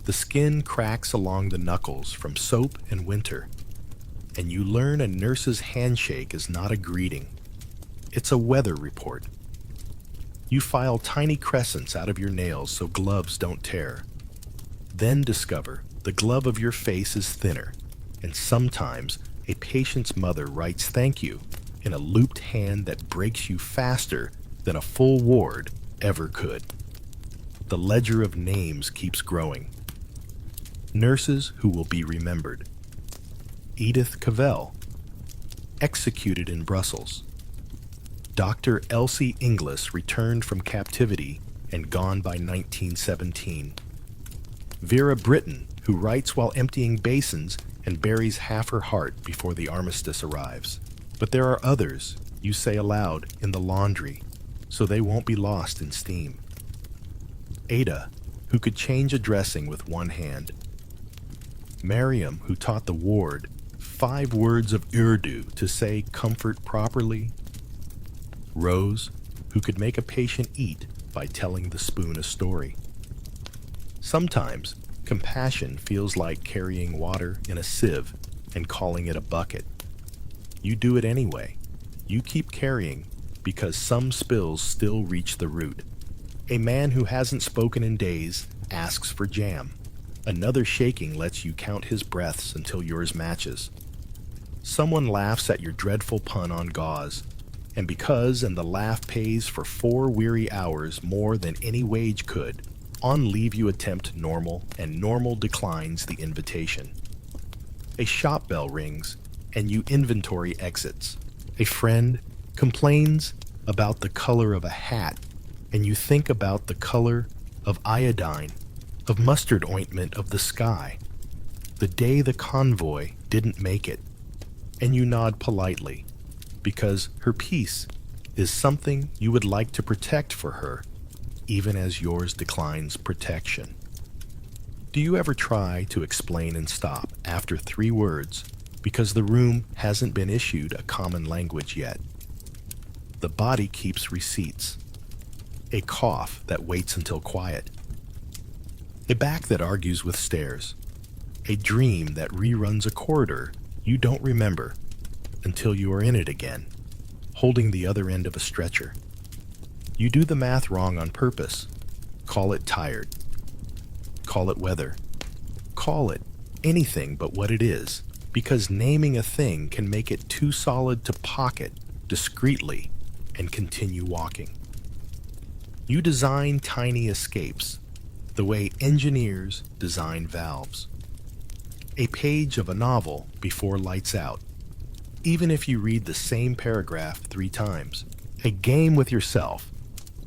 The skin cracks along the knuckles from soap and winter, and you learn a nurse's handshake is not a greeting. It's a weather report. You file tiny crescents out of your nails so gloves don't tear. Then discover the glove of your face is thinner, and sometimes a patient's mother writes thank you in a looped hand that breaks you faster than a full ward ever could. The ledger of names keeps growing. Nurses who will be remembered. Edith Cavell, executed in Brussels. Dr. Elsie Inglis returned from captivity and gone by 1917. Vera Britton, who writes while emptying basins and buries half her heart before the armistice arrives. But there are others you say aloud in the laundry, so they won't be lost in steam. Ada, who could change a dressing with one hand. Mariam, who taught the ward 5 words of Urdu to say comfort properly. Rose, who could make a patient eat by telling the spoon a story. Sometimes, compassion feels like carrying water in a sieve and calling it a bucket. You do it anyway. You keep carrying because some spills still reach the root. A man who hasn't spoken in days asks for jam. Another shaking lets you count his breaths until yours matches. Someone laughs at your dreadful pun on gauze, and the laugh pays for 4 weary hours more than any wage could, on leave you attempt normal, and normal declines the invitation. A shop bell rings, and you inventory exits. A friend complains about the color of a hat, and you think about the color of iodine, of mustard ointment of the sky, the day the convoy didn't make it, and you nod politely, because her peace is something you would like to protect for her, even as yours declines protection. Do you ever try to explain and stop after 3 words because the room hasn't been issued a common language yet? The body keeps receipts. A cough that waits until quiet. A back that argues with stairs. A dream that reruns a corridor you don't remember until you are in it again, holding the other end of a stretcher. You do the math wrong on purpose. Call it tired. Call it weather. Call it anything but what it is, because naming a thing can make it too solid to pocket discreetly and continue walking. You design tiny escapes, the way engineers design valves. A page of a novel before lights out, even if you read the same paragraph 3 times. A game with yourself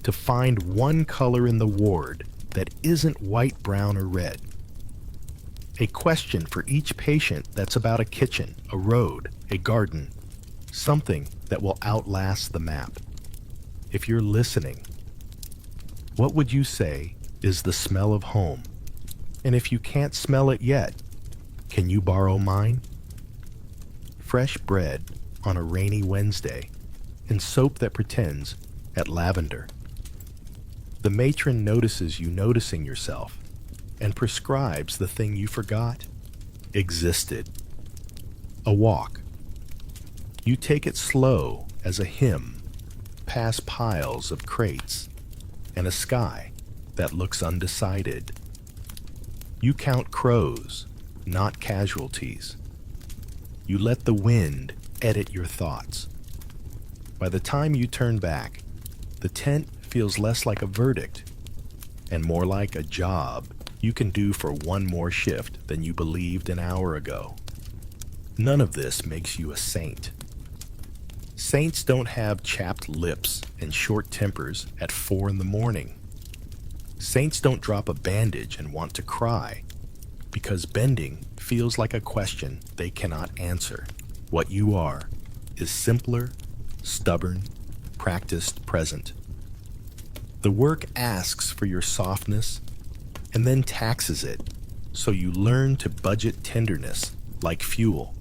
to find one color in the ward that isn't white, brown, or red. A question for each patient that's about a kitchen, a road, a garden, something that will outlast the map. If you're listening, what would you say is the smell of home? And if you can't smell it yet, can you borrow mine? Fresh bread on a rainy Wednesday, and soap that pretends at lavender. The matron notices you noticing yourself and prescribes the thing you forgot existed. A walk You take it slow as a hymn, past piles of crates and a sky that looks undecided. You count crows, not casualties. You let the wind edit your thoughts. By the time you turn back, the tent feels less like a verdict and more like a job you can do for one more shift than you believed an hour ago. None of this makes you a saint. Saints don't have chapped lips and short tempers at 4 in the morning. Saints don't drop a bandage and want to cry because bending feels like a question they cannot answer. What you are is simpler, stubborn, practiced present. The work asks for your softness and then taxes it, so you learn to budget tenderness like fuel,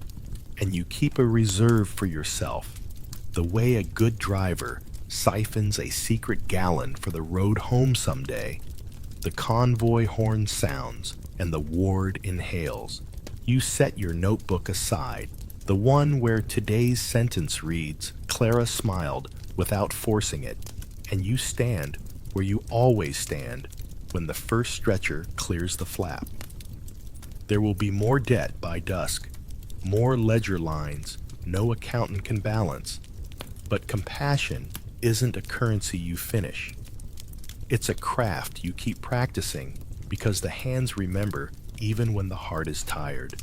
and you keep a reserve for yourself, the way a good driver siphons a secret gallon for the road home someday. The convoy horn sounds and the ward inhales. You set your notebook aside, the one where today's sentence reads, "Clara smiled," without forcing it, and you stand where you always stand when the first stretcher clears the flap. There will be more debt by dusk, more ledger lines no accountant can balance, but compassion isn't a currency you finish. It's a craft you keep practicing because the hands remember even when the heart is tired.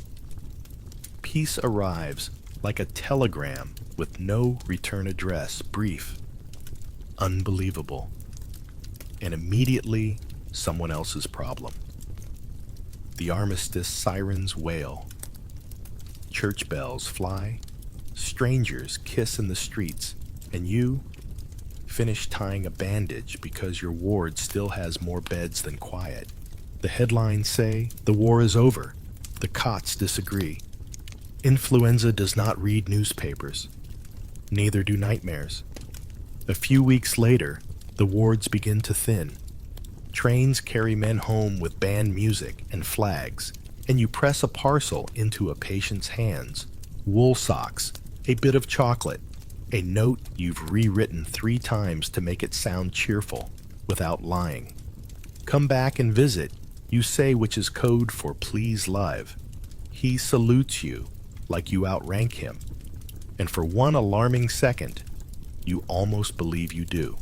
Peace arrives like a telegram with no return address, brief, unbelievable, and immediately someone else's problem. The armistice sirens wail. Church bells fly. Strangers kiss in the streets, and you finish tying a bandage because your ward still has more beds than quiet. The headlines say the war is over. The cots disagree. Influenza does not read newspapers. Neither do nightmares. A few weeks later, the wards begin to thin. Trains carry men home with band music and flags, and you press a parcel into a patient's hands. Wool socks, a bit of chocolate, a note you've rewritten 3 times to make it sound cheerful without lying. Come back and visit, you say, which is code for please live. He salutes you like you outrank him, and for one alarming second, you almost believe you do.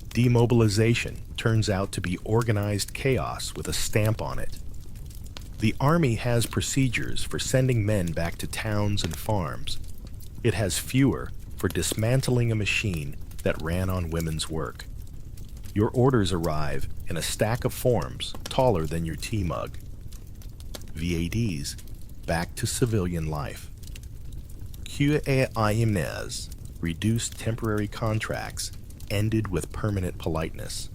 Demobilization turns out to be organized chaos with a stamp on it. The Army has procedures for sending men back to towns and farms. It has fewer for dismantling a machine that ran on women's work. Your orders arrive in a stack of forms taller than your tea mug. VADs, back to civilian life. QAIMNES, reduced temporary contracts, ended with permanent politeness.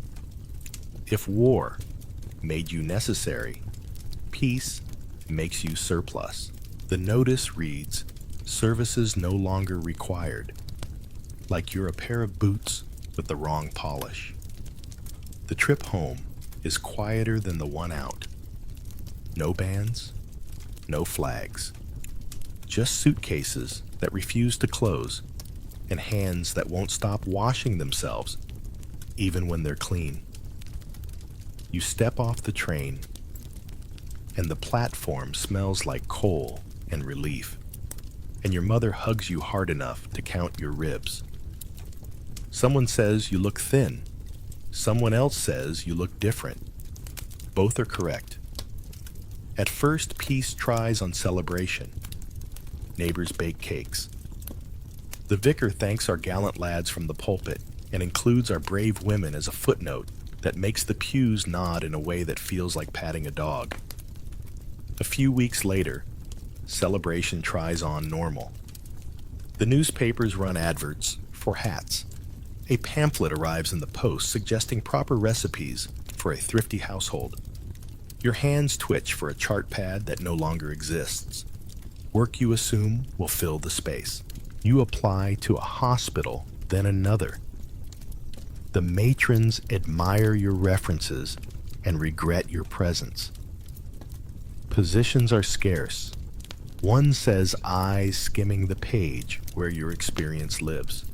If war made you necessary, peace makes you surplus. The notice reads, services no longer required, like you're a pair of boots with the wrong polish. The trip home is quieter than the one out. No bands, no flags, just suitcases that refuse to close and hands that won't stop washing themselves even when they're clean. You step off the train and the platform smells like coal and relief, and your mother hugs you hard enough to count your ribs. Someone says you look thin. Someone else says you look different. Both are correct. At first, peace tries on celebration. Neighbors bake cakes. The vicar thanks our gallant lads from the pulpit and includes our brave women as a footnote that makes the pews nod in a way that feels like patting a dog. A few weeks later, celebration tries on normal. The newspapers run adverts for hats. A pamphlet arrives in the post suggesting proper recipes for a thrifty household. Your hands twitch for a chart pad that no longer exists. Work you assume will fill the space. You apply to a hospital, then another. The matrons admire your references and regret your presence. Positions are scarce. One says eyes skimming the page where your experience lives.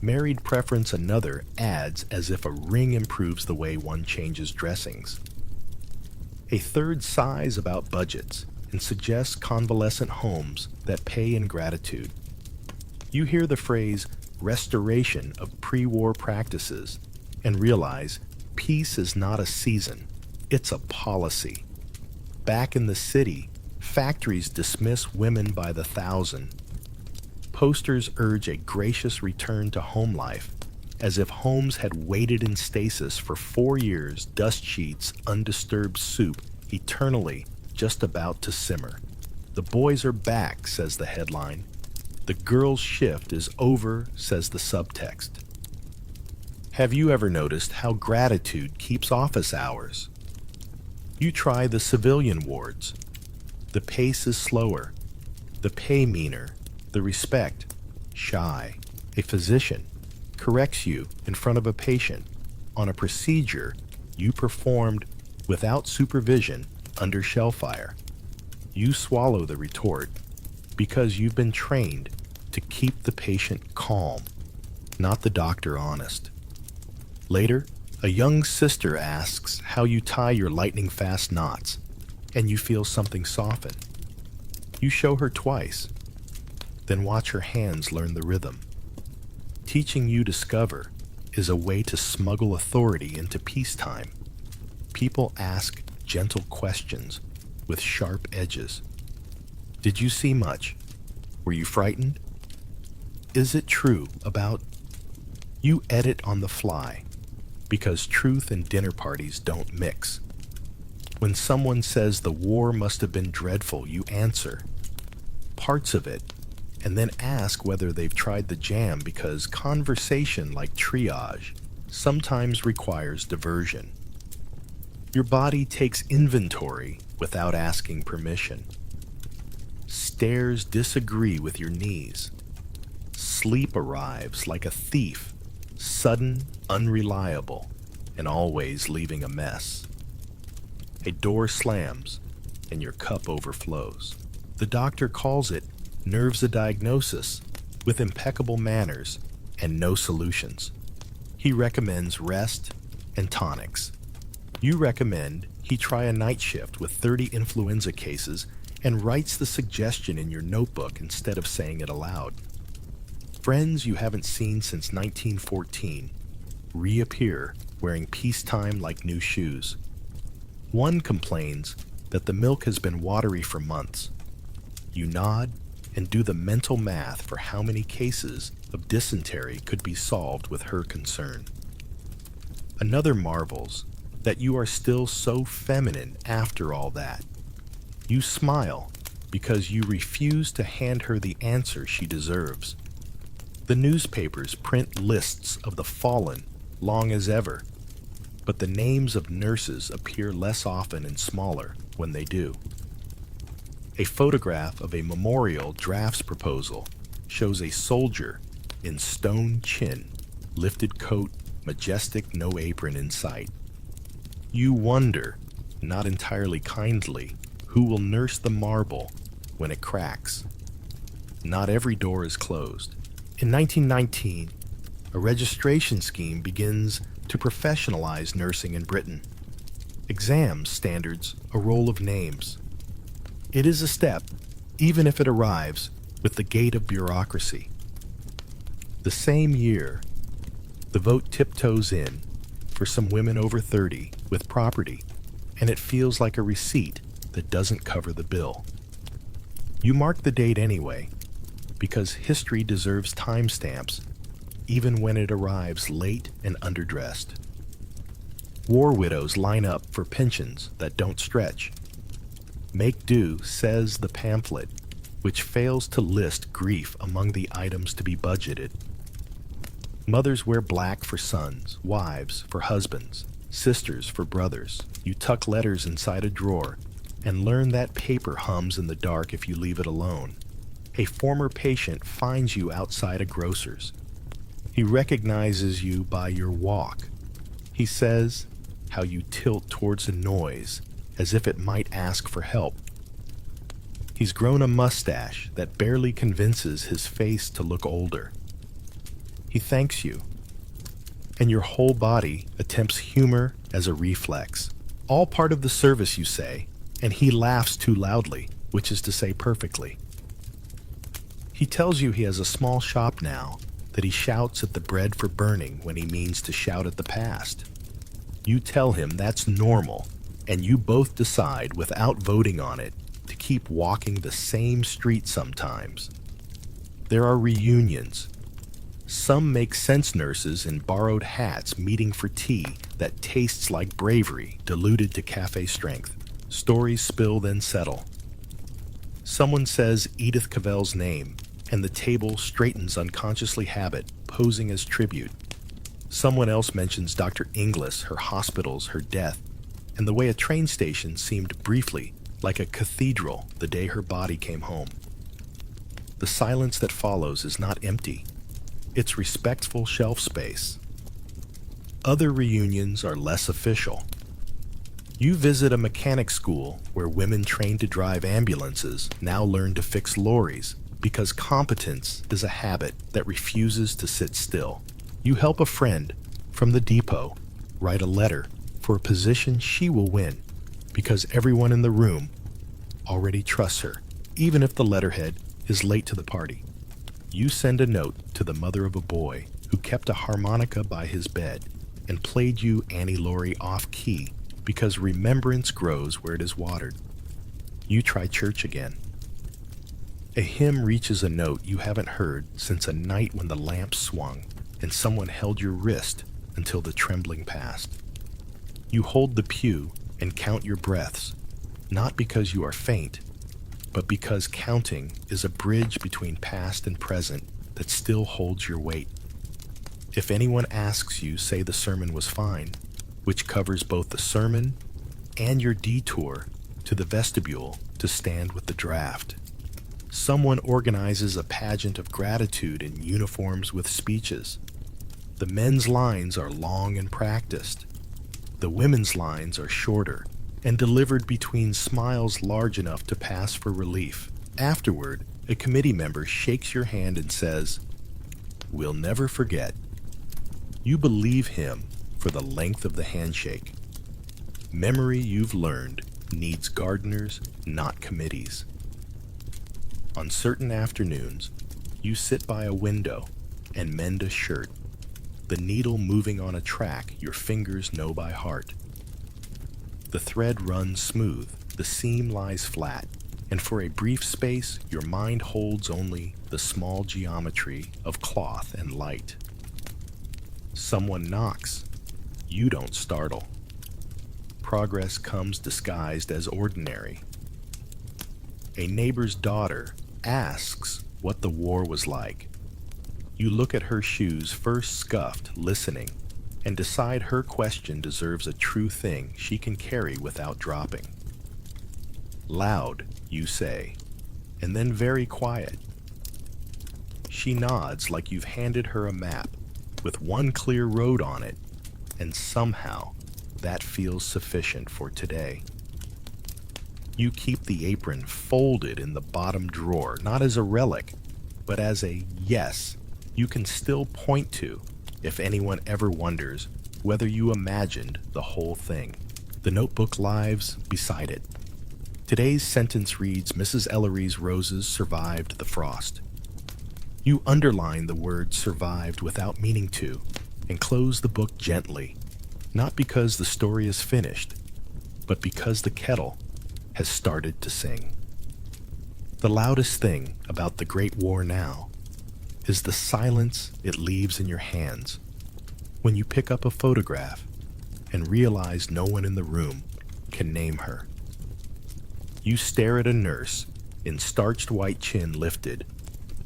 Married preference another adds as if a ring improves the way one changes dressings. A third sighs about budgets and suggests convalescent homes that pay in gratitude. You hear the phrase restoration of pre-war practices and realize peace is not a season, it's a policy. Back in the city, factories dismiss women by the thousand. Posters urge a gracious return to home life, as if homes had waited in stasis for 4 years, dust sheets, undisturbed soup, eternally just about to simmer. The boys are back, says the headline. The girls' shift is over, says the subtext. Have you ever noticed how gratitude keeps office hours? You try the civilian wards. The pace is slower, the pay meaner, the respect shy. A physician corrects you in front of a patient on a procedure you performed without supervision under shellfire. You swallow the retort because you've been trained to keep the patient calm, not the doctor honest. Later, a young sister asks how you tie your lightning-fast knots, and you feel something soften. You show her twice, then watch her hands learn the rhythm. Teaching you discover is a way to smuggle authority into peacetime. People ask gentle questions with sharp edges. Did you see much? Were you frightened? Is it true about... You edit on the fly, because truth and dinner parties don't mix. When someone says the war must have been dreadful, you answer parts of it, and then ask whether they've tried the jam, because conversation, like triage, sometimes requires diversion. Your body takes inventory without asking permission. Stairs disagree with your knees. Sleep arrives like a thief, sudden, unreliable, and always leaving a mess. A door slams, and your cup overflows. The doctor calls it nerves a diagnosis with impeccable manners and no solutions. He recommends rest and tonics. You recommend he try a night shift with 30 influenza cases and writes the suggestion in your notebook instead of saying it aloud. Friends you haven't seen since 1914 reappear wearing peacetime like new shoes. One complains that the milk has been watery for months. You nod and do the mental math for how many cases of dysentery could be solved with her concern. Another marvels that you are still so feminine after all that. You smile because you refuse to hand her the answer she deserves. The newspapers print lists of the fallen long as ever, but the names of nurses appear less often and smaller when they do. A photograph of a memorial drafts proposal shows a soldier in stone chin, lifted coat, majestic, no apron in sight. You wonder, not entirely kindly, who will nurse the marble when it cracks. Not every door is closed. In 1919, a registration scheme begins to professionalize nursing in Britain. Exams standards a roll of names. It is a step, even if it arrives with the gate of bureaucracy. The same year, the vote tiptoes in for some women over 30 with property, and it feels like a receipt that doesn't cover the bill. You mark the date anyway, because history deserves timestamps, even when it arrives late and underdressed. War widows line up for pensions that don't stretch. Make do, says the pamphlet, which fails to list grief among the items to be budgeted. Mothers wear black for sons, wives for husbands, sisters for brothers. You tuck letters inside a drawer and learn that paper hums in the dark if you leave it alone. A former patient finds you outside a grocer's. He recognizes you by your walk. He says how you tilt towards a noise as if it might ask for help. He's grown a mustache that barely convinces his face to look older. He thanks you, and your whole body attempts humor as a reflex. All part of the service, you say, and he laughs too loudly, which is to say perfectly. He tells you he has a small shop now, that he shouts at the bread for burning when he means to shout at the past. You tell him that's normal, and you both decide, without voting on it, to keep walking the same street sometimes. There are reunions. Some make sense nurses in borrowed hats meeting for tea that tastes like bravery diluted to cafe strength. Stories spill then settle. Someone says Edith Cavell's name, and the table straightens unconsciously habit, posing as tribute. Someone else mentions Dr. Inglis, her hospitals, her death, and the way a train station seemed briefly like a cathedral the day her body came home. The silence that follows is not empty. It's respectful shelf space. Other reunions are less official. You visit a mechanic school where women trained to drive ambulances now learn to fix lorries because competence is a habit that refuses to sit still. You help a friend from the depot write a letter for a position she will win because everyone in the room already trusts her, even if the letterhead is late to the party. You send a note to the mother of a boy who kept a harmonica by his bed and played you Annie Laurie off-key because remembrance grows where it is watered. You try church again. A hymn reaches a note you haven't heard since a night when the lamp swung and someone held your wrist until the trembling passed. You hold the pew and count your breaths, not because you are faint, but because counting is a bridge between past and present that still holds your weight. If anyone asks you, say the sermon was fine, which covers both the sermon and your detour to the vestibule to stand with the draft. Someone organizes a pageant of gratitude in uniforms with speeches. The men's lines are long and practiced. The women's lines are shorter and delivered between smiles large enough to pass for relief. Afterward, a committee member shakes your hand and says, "We'll never forget." You believe him for the length of the handshake. Memory, you've learned, needs gardeners, not committees. On certain afternoons, you sit by a window and mend a shirt, the needle moving on a track your fingers know by heart. The thread runs smooth, the seam lies flat, and for a brief space your mind holds only the small geometry of cloth and light. Someone knocks. You don't startle. Progress comes disguised as ordinary. A neighbor's daughter asks what the war was like. You look at her shoes first scuffed, listening, and decide her question deserves a true thing she can carry without dropping. Loud, you say, and then very quiet. She nods like you've handed her a map with one clear road on it, and somehow that feels sufficient for today. You keep the apron folded in the bottom drawer, not as a relic, but as a yes you can still point to if anyone ever wonders whether you imagined the whole thing. The notebook lies beside it. Today's sentence reads, Mrs. Ellery's roses survived the frost. You underline the word survived without meaning to, and close the book gently, not because the story is finished, but because the kettle has started to sing. The loudest thing about the Great War now is the silence it leaves in your hands when you pick up a photograph and realize no one in the room can name her. You stare at a nurse in starched white chin lifted,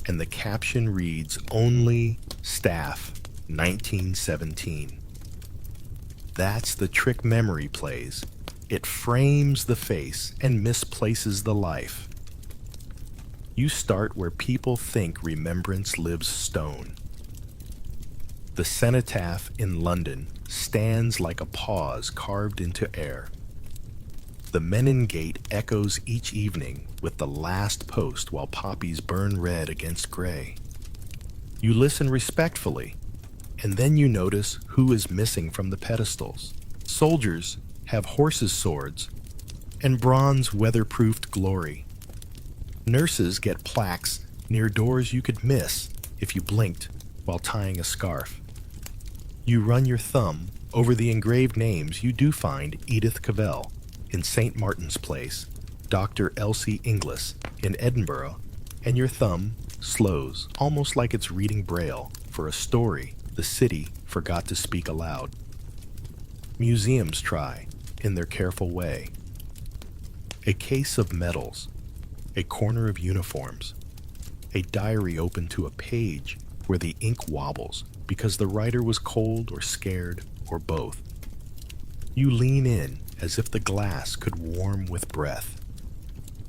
and the caption reads, Only Staff 1917. That's the trick memory plays. It frames the face and misplaces the life. You start where people think remembrance lives stone. The cenotaph in London stands like a pause carved into air. The Menin Gate echoes each evening with the last post while poppies burn red against gray. You listen respectfully, and then you notice who is missing from the pedestals. Soldiers have horses' swords and bronze weatherproofed glory. Nurses get plaques near doors you could miss if you blinked while tying a scarf. You run your thumb over the engraved names. You do find Edith Cavell in St. Martin's Place, Dr. Elsie Inglis in Edinburgh, and your thumb slows, almost like it's reading Braille for a story the city forgot to speak aloud. Museums try, in their careful way. A case of medals, a corner of uniforms, a diary open to a page where the ink wobbles because the writer was cold or scared or both. You lean in as if the glass could warm with breath.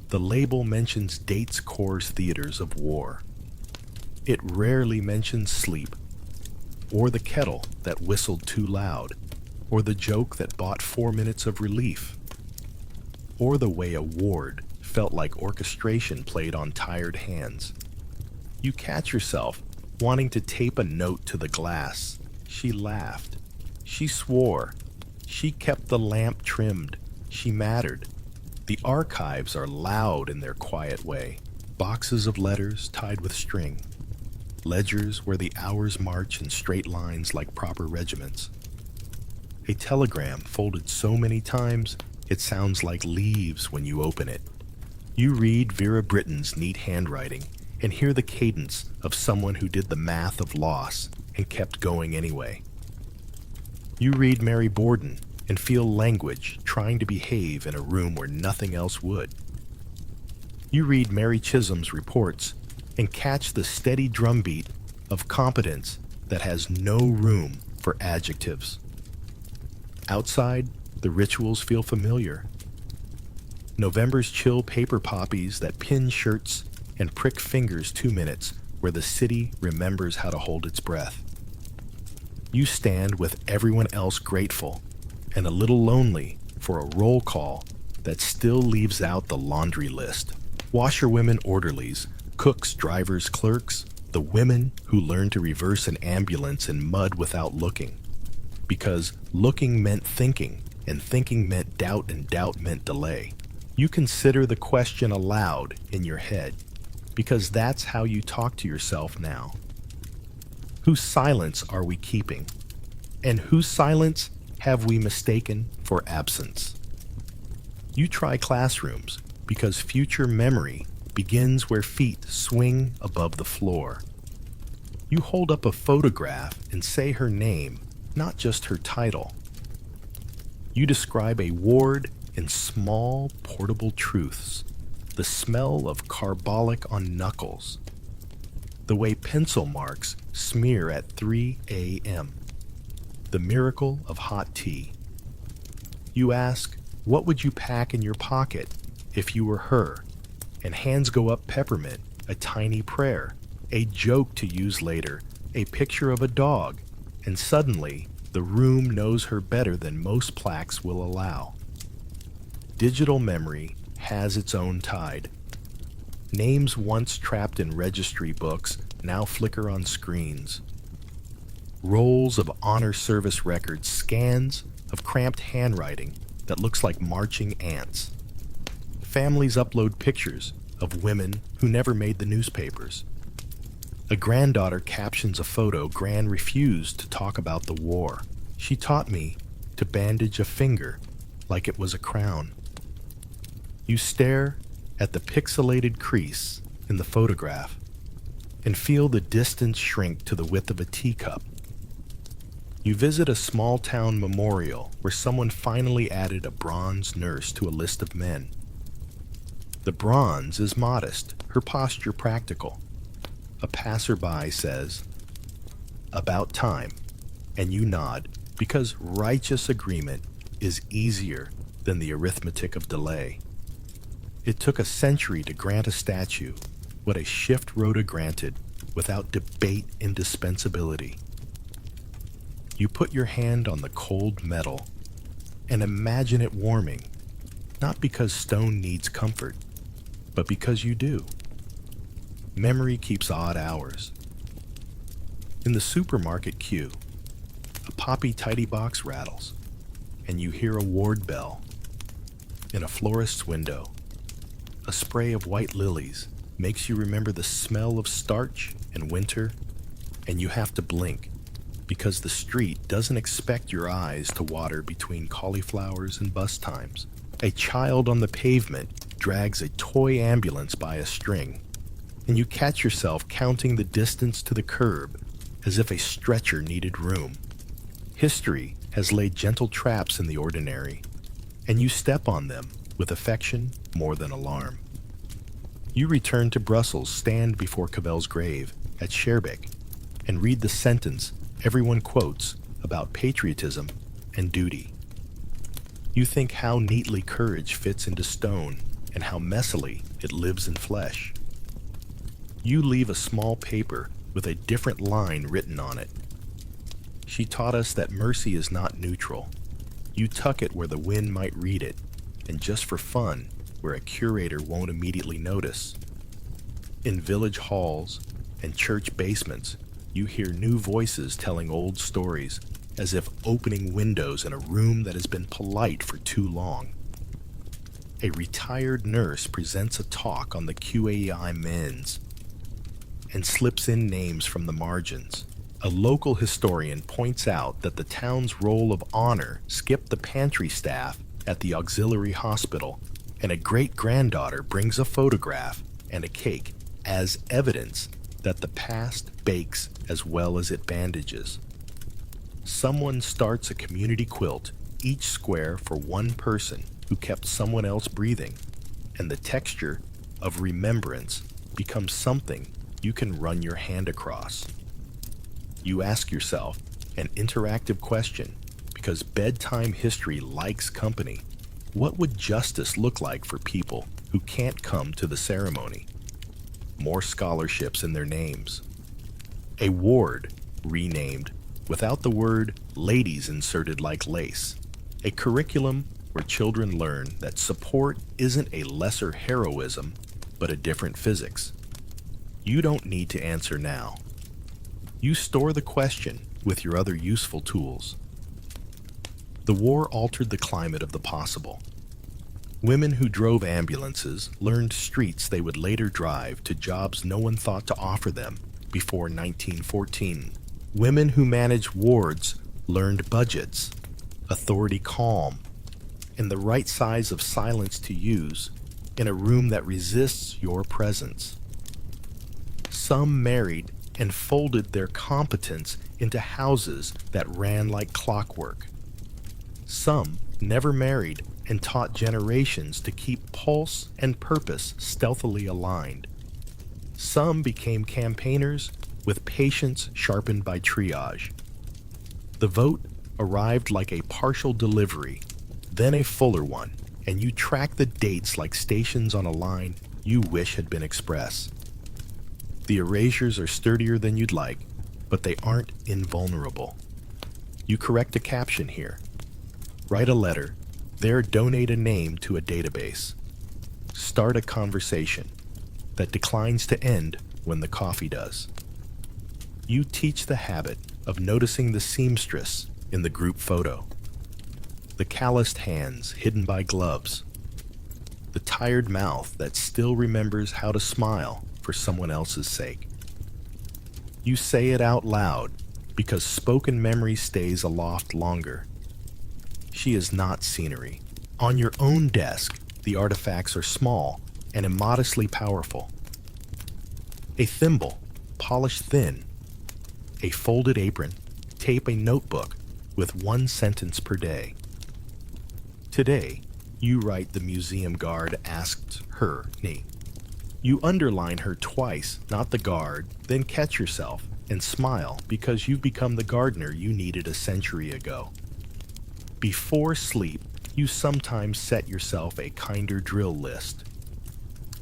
The label mentions Dates Corps theaters of war. It rarely mentions sleep, or the kettle that whistled too loud, or the joke that bought 4 minutes of relief, or the way a ward felt like orchestration played on tired hands. You catch yourself wanting to tape a note to the glass. She laughed. She swore. She kept the lamp trimmed. She mattered. The archives are loud in their quiet way. Boxes of letters tied with string. Ledgers where the hours march in straight lines like proper regiments. A telegram folded so many times it sounds like leaves when you open it. You read Vera Britton's neat handwriting and hear the cadence of someone who did the math of loss and kept going anyway. You read Mary Borden and feel language trying to behave in a room where nothing else would. You read Mary Chisholm's reports and catch the steady drumbeat of competence that has no room for adjectives. Outside, the rituals feel familiar. November's chill paper poppies that pin shirts and prick fingers 2 minutes where the city remembers how to hold its breath. You stand with everyone else grateful and a little lonely for a roll call that still leaves out the laundry list. Washerwomen orderlies, cooks, drivers, clerks, the women who learned to reverse an ambulance in mud without looking. Because looking meant thinking, and thinking meant doubt, and doubt meant delay. You consider the question aloud in your head, because that's how you talk to yourself now. Whose silence are we keeping? And whose silence have we mistaken for absence? You try classrooms because future memory begins where feet swing above the floor. You hold up a photograph and say her name, not just her title. You describe a ward in small, portable truths. The smell of carbolic on knuckles. The way pencil marks smear at 3 a.m. The miracle of hot tea. You ask, what would you pack in your pocket if you were her? And hands go up peppermint, a tiny prayer, a joke to use later, a picture of a dog, and suddenly the room knows her better than most plaques will allow. Digital memory has its own tide. Names once trapped in registry books now flicker on screens. Rolls of honor service records, scans of cramped handwriting that looks like marching ants. Families upload pictures of women who never made the newspapers. A granddaughter captions a photo. Gran refused to talk about the war. She taught me to bandage a finger like it was a crown. You stare at the pixelated crease in the photograph and feel the distance shrink to the width of a teacup. You visit a small-town memorial where someone finally added a bronze nurse to a list of men. The bronze is modest, her posture practical. A passerby says, "About time," and you nod because righteous agreement is easier than the arithmetic of delay. It took a century to grant a statue what a shift rota granted without debate indispensability. You put your hand on the cold metal and imagine it warming, Not because stone needs comfort, but because you do. Memory keeps odd hours. In the supermarket queue, a poppy tidy box rattles, and you hear a ward bell. In a florist's window, a spray of white lilies makes you remember the smell of starch and winter, and you have to blink because the street doesn't expect your eyes to water between cauliflowers and bus times. A child on the pavement drags a toy ambulance by a string, and you catch yourself counting the distance to the curb as if a stretcher needed room. History has laid gentle traps in the ordinary, and you step on them with affection more than alarm. You return to Brussels, stand before Cavell's grave at Schaerbeek, and read the sentence everyone quotes about patriotism and duty. You think how neatly courage fits into stone and how messily it lives in flesh. You leave a small paper with a different line written on it. She taught us that mercy is not neutral. You tuck it where the wind might read it, and just for fun, where a curator won't immediately notice. In village halls and church basements, you hear new voices telling old stories, as if opening windows in a room that has been polite for too long. A retired nurse presents a talk on the QAI men's and slips in names from the margins. A local historian points out that the town's roll of honor skipped the pantry staff at the auxiliary hospital, and a great-granddaughter brings a photograph and a cake as evidence that the past bakes as well as it bandages. Someone starts a community quilt, each square for one person who kept someone else breathing, and the texture of remembrance becomes something you can run your hand across. You ask yourself an interactive question because bedtime history likes company. What would justice look like for people who can't come to the ceremony? More scholarships in their names. A ward renamed without the word ladies inserted like lace. A curriculum where children learn that support isn't a lesser heroism, but a different physics. You don't need to answer now. You store the question with your other useful tools. The war altered the climate of the possible. Women who drove ambulances learned streets they would later drive to jobs no one thought to offer them before 1914. Women who managed wards learned budgets, authority calm, and the right size of silence to use in a room that resists your presence. Some married and folded their competence into houses that ran like clockwork. Some never married and taught generations to keep pulse and purpose stealthily aligned. Some became campaigners with patience sharpened by triage. The vote arrived like a partial delivery, then a fuller one, and you track the dates like stations on a line you wish had been express. The erasures are sturdier than you'd like, but they aren't invulnerable. You correct a caption here. Write a letter, there donate a name to a database. Start a conversation that declines to end when the coffee does. You teach the habit of noticing the seamstress in the group photo, the calloused hands hidden by gloves, the tired mouth that still remembers how to smile for someone else's sake. You say it out loud because spoken memory stays aloft longer. She is not scenery. On your own desk, the artifacts are small and immodestly powerful. A thimble, polished thin. A folded apron, tape a notebook with one sentence per day. Today, you write the museum guard asked her knee. You underline her twice, not the guard, then catch yourself and smile because you've become the gardener you needed a century ago. Before sleep, you sometimes set yourself a kinder drill list.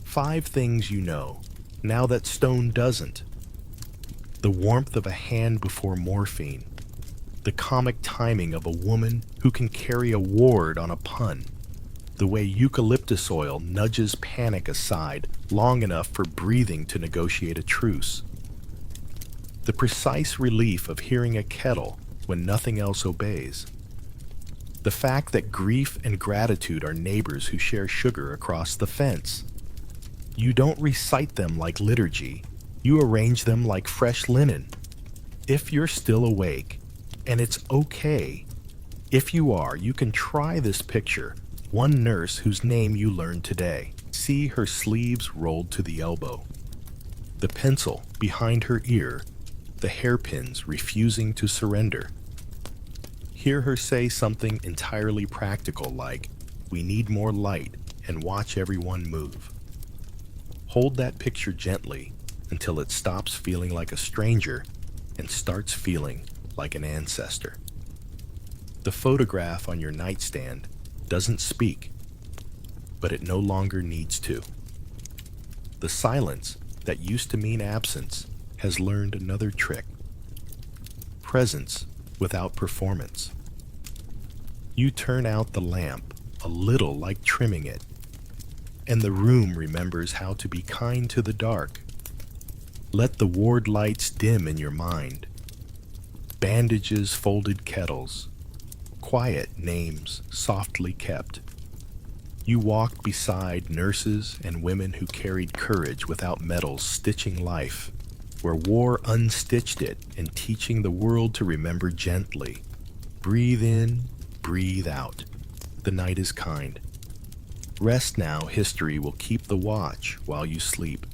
5 things you know, now that stone doesn't. The warmth of a hand before morphine. The comic timing of a woman who can carry a ward on a pun. The way eucalyptus oil nudges panic aside long enough for breathing to negotiate a truce. The precise relief of hearing a kettle when nothing else obeys. The fact that grief and gratitude are neighbors who share sugar across the fence. You don't recite them like liturgy, you arrange them like fresh linen. If you're still awake, and it's okay, if you are, you can try this picture. One nurse whose name you learned today. See her sleeves rolled to the elbow. The pencil behind her ear, the hairpins refusing to surrender. Hear her say something entirely practical like, "We need more light," and watch everyone move. Hold that picture gently until it stops feeling like a stranger and starts feeling like an ancestor. The photograph on your nightstand doesn't speak, but it no longer needs to. The silence that used to mean absence has learned another trick. Presence without performance. You turn out the lamp a little like trimming it, and the room remembers how to be kind to the dark. Let the ward lights dim in your mind. Bandages, folded kettles, quiet names softly kept. You walked beside nurses and women who carried courage without medals, stitching life, where war unstitched it and teaching the world to remember gently. Breathe in, breathe out. The night is kind. Rest now, history will keep the watch while you sleep.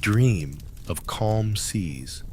Dream of calm seas,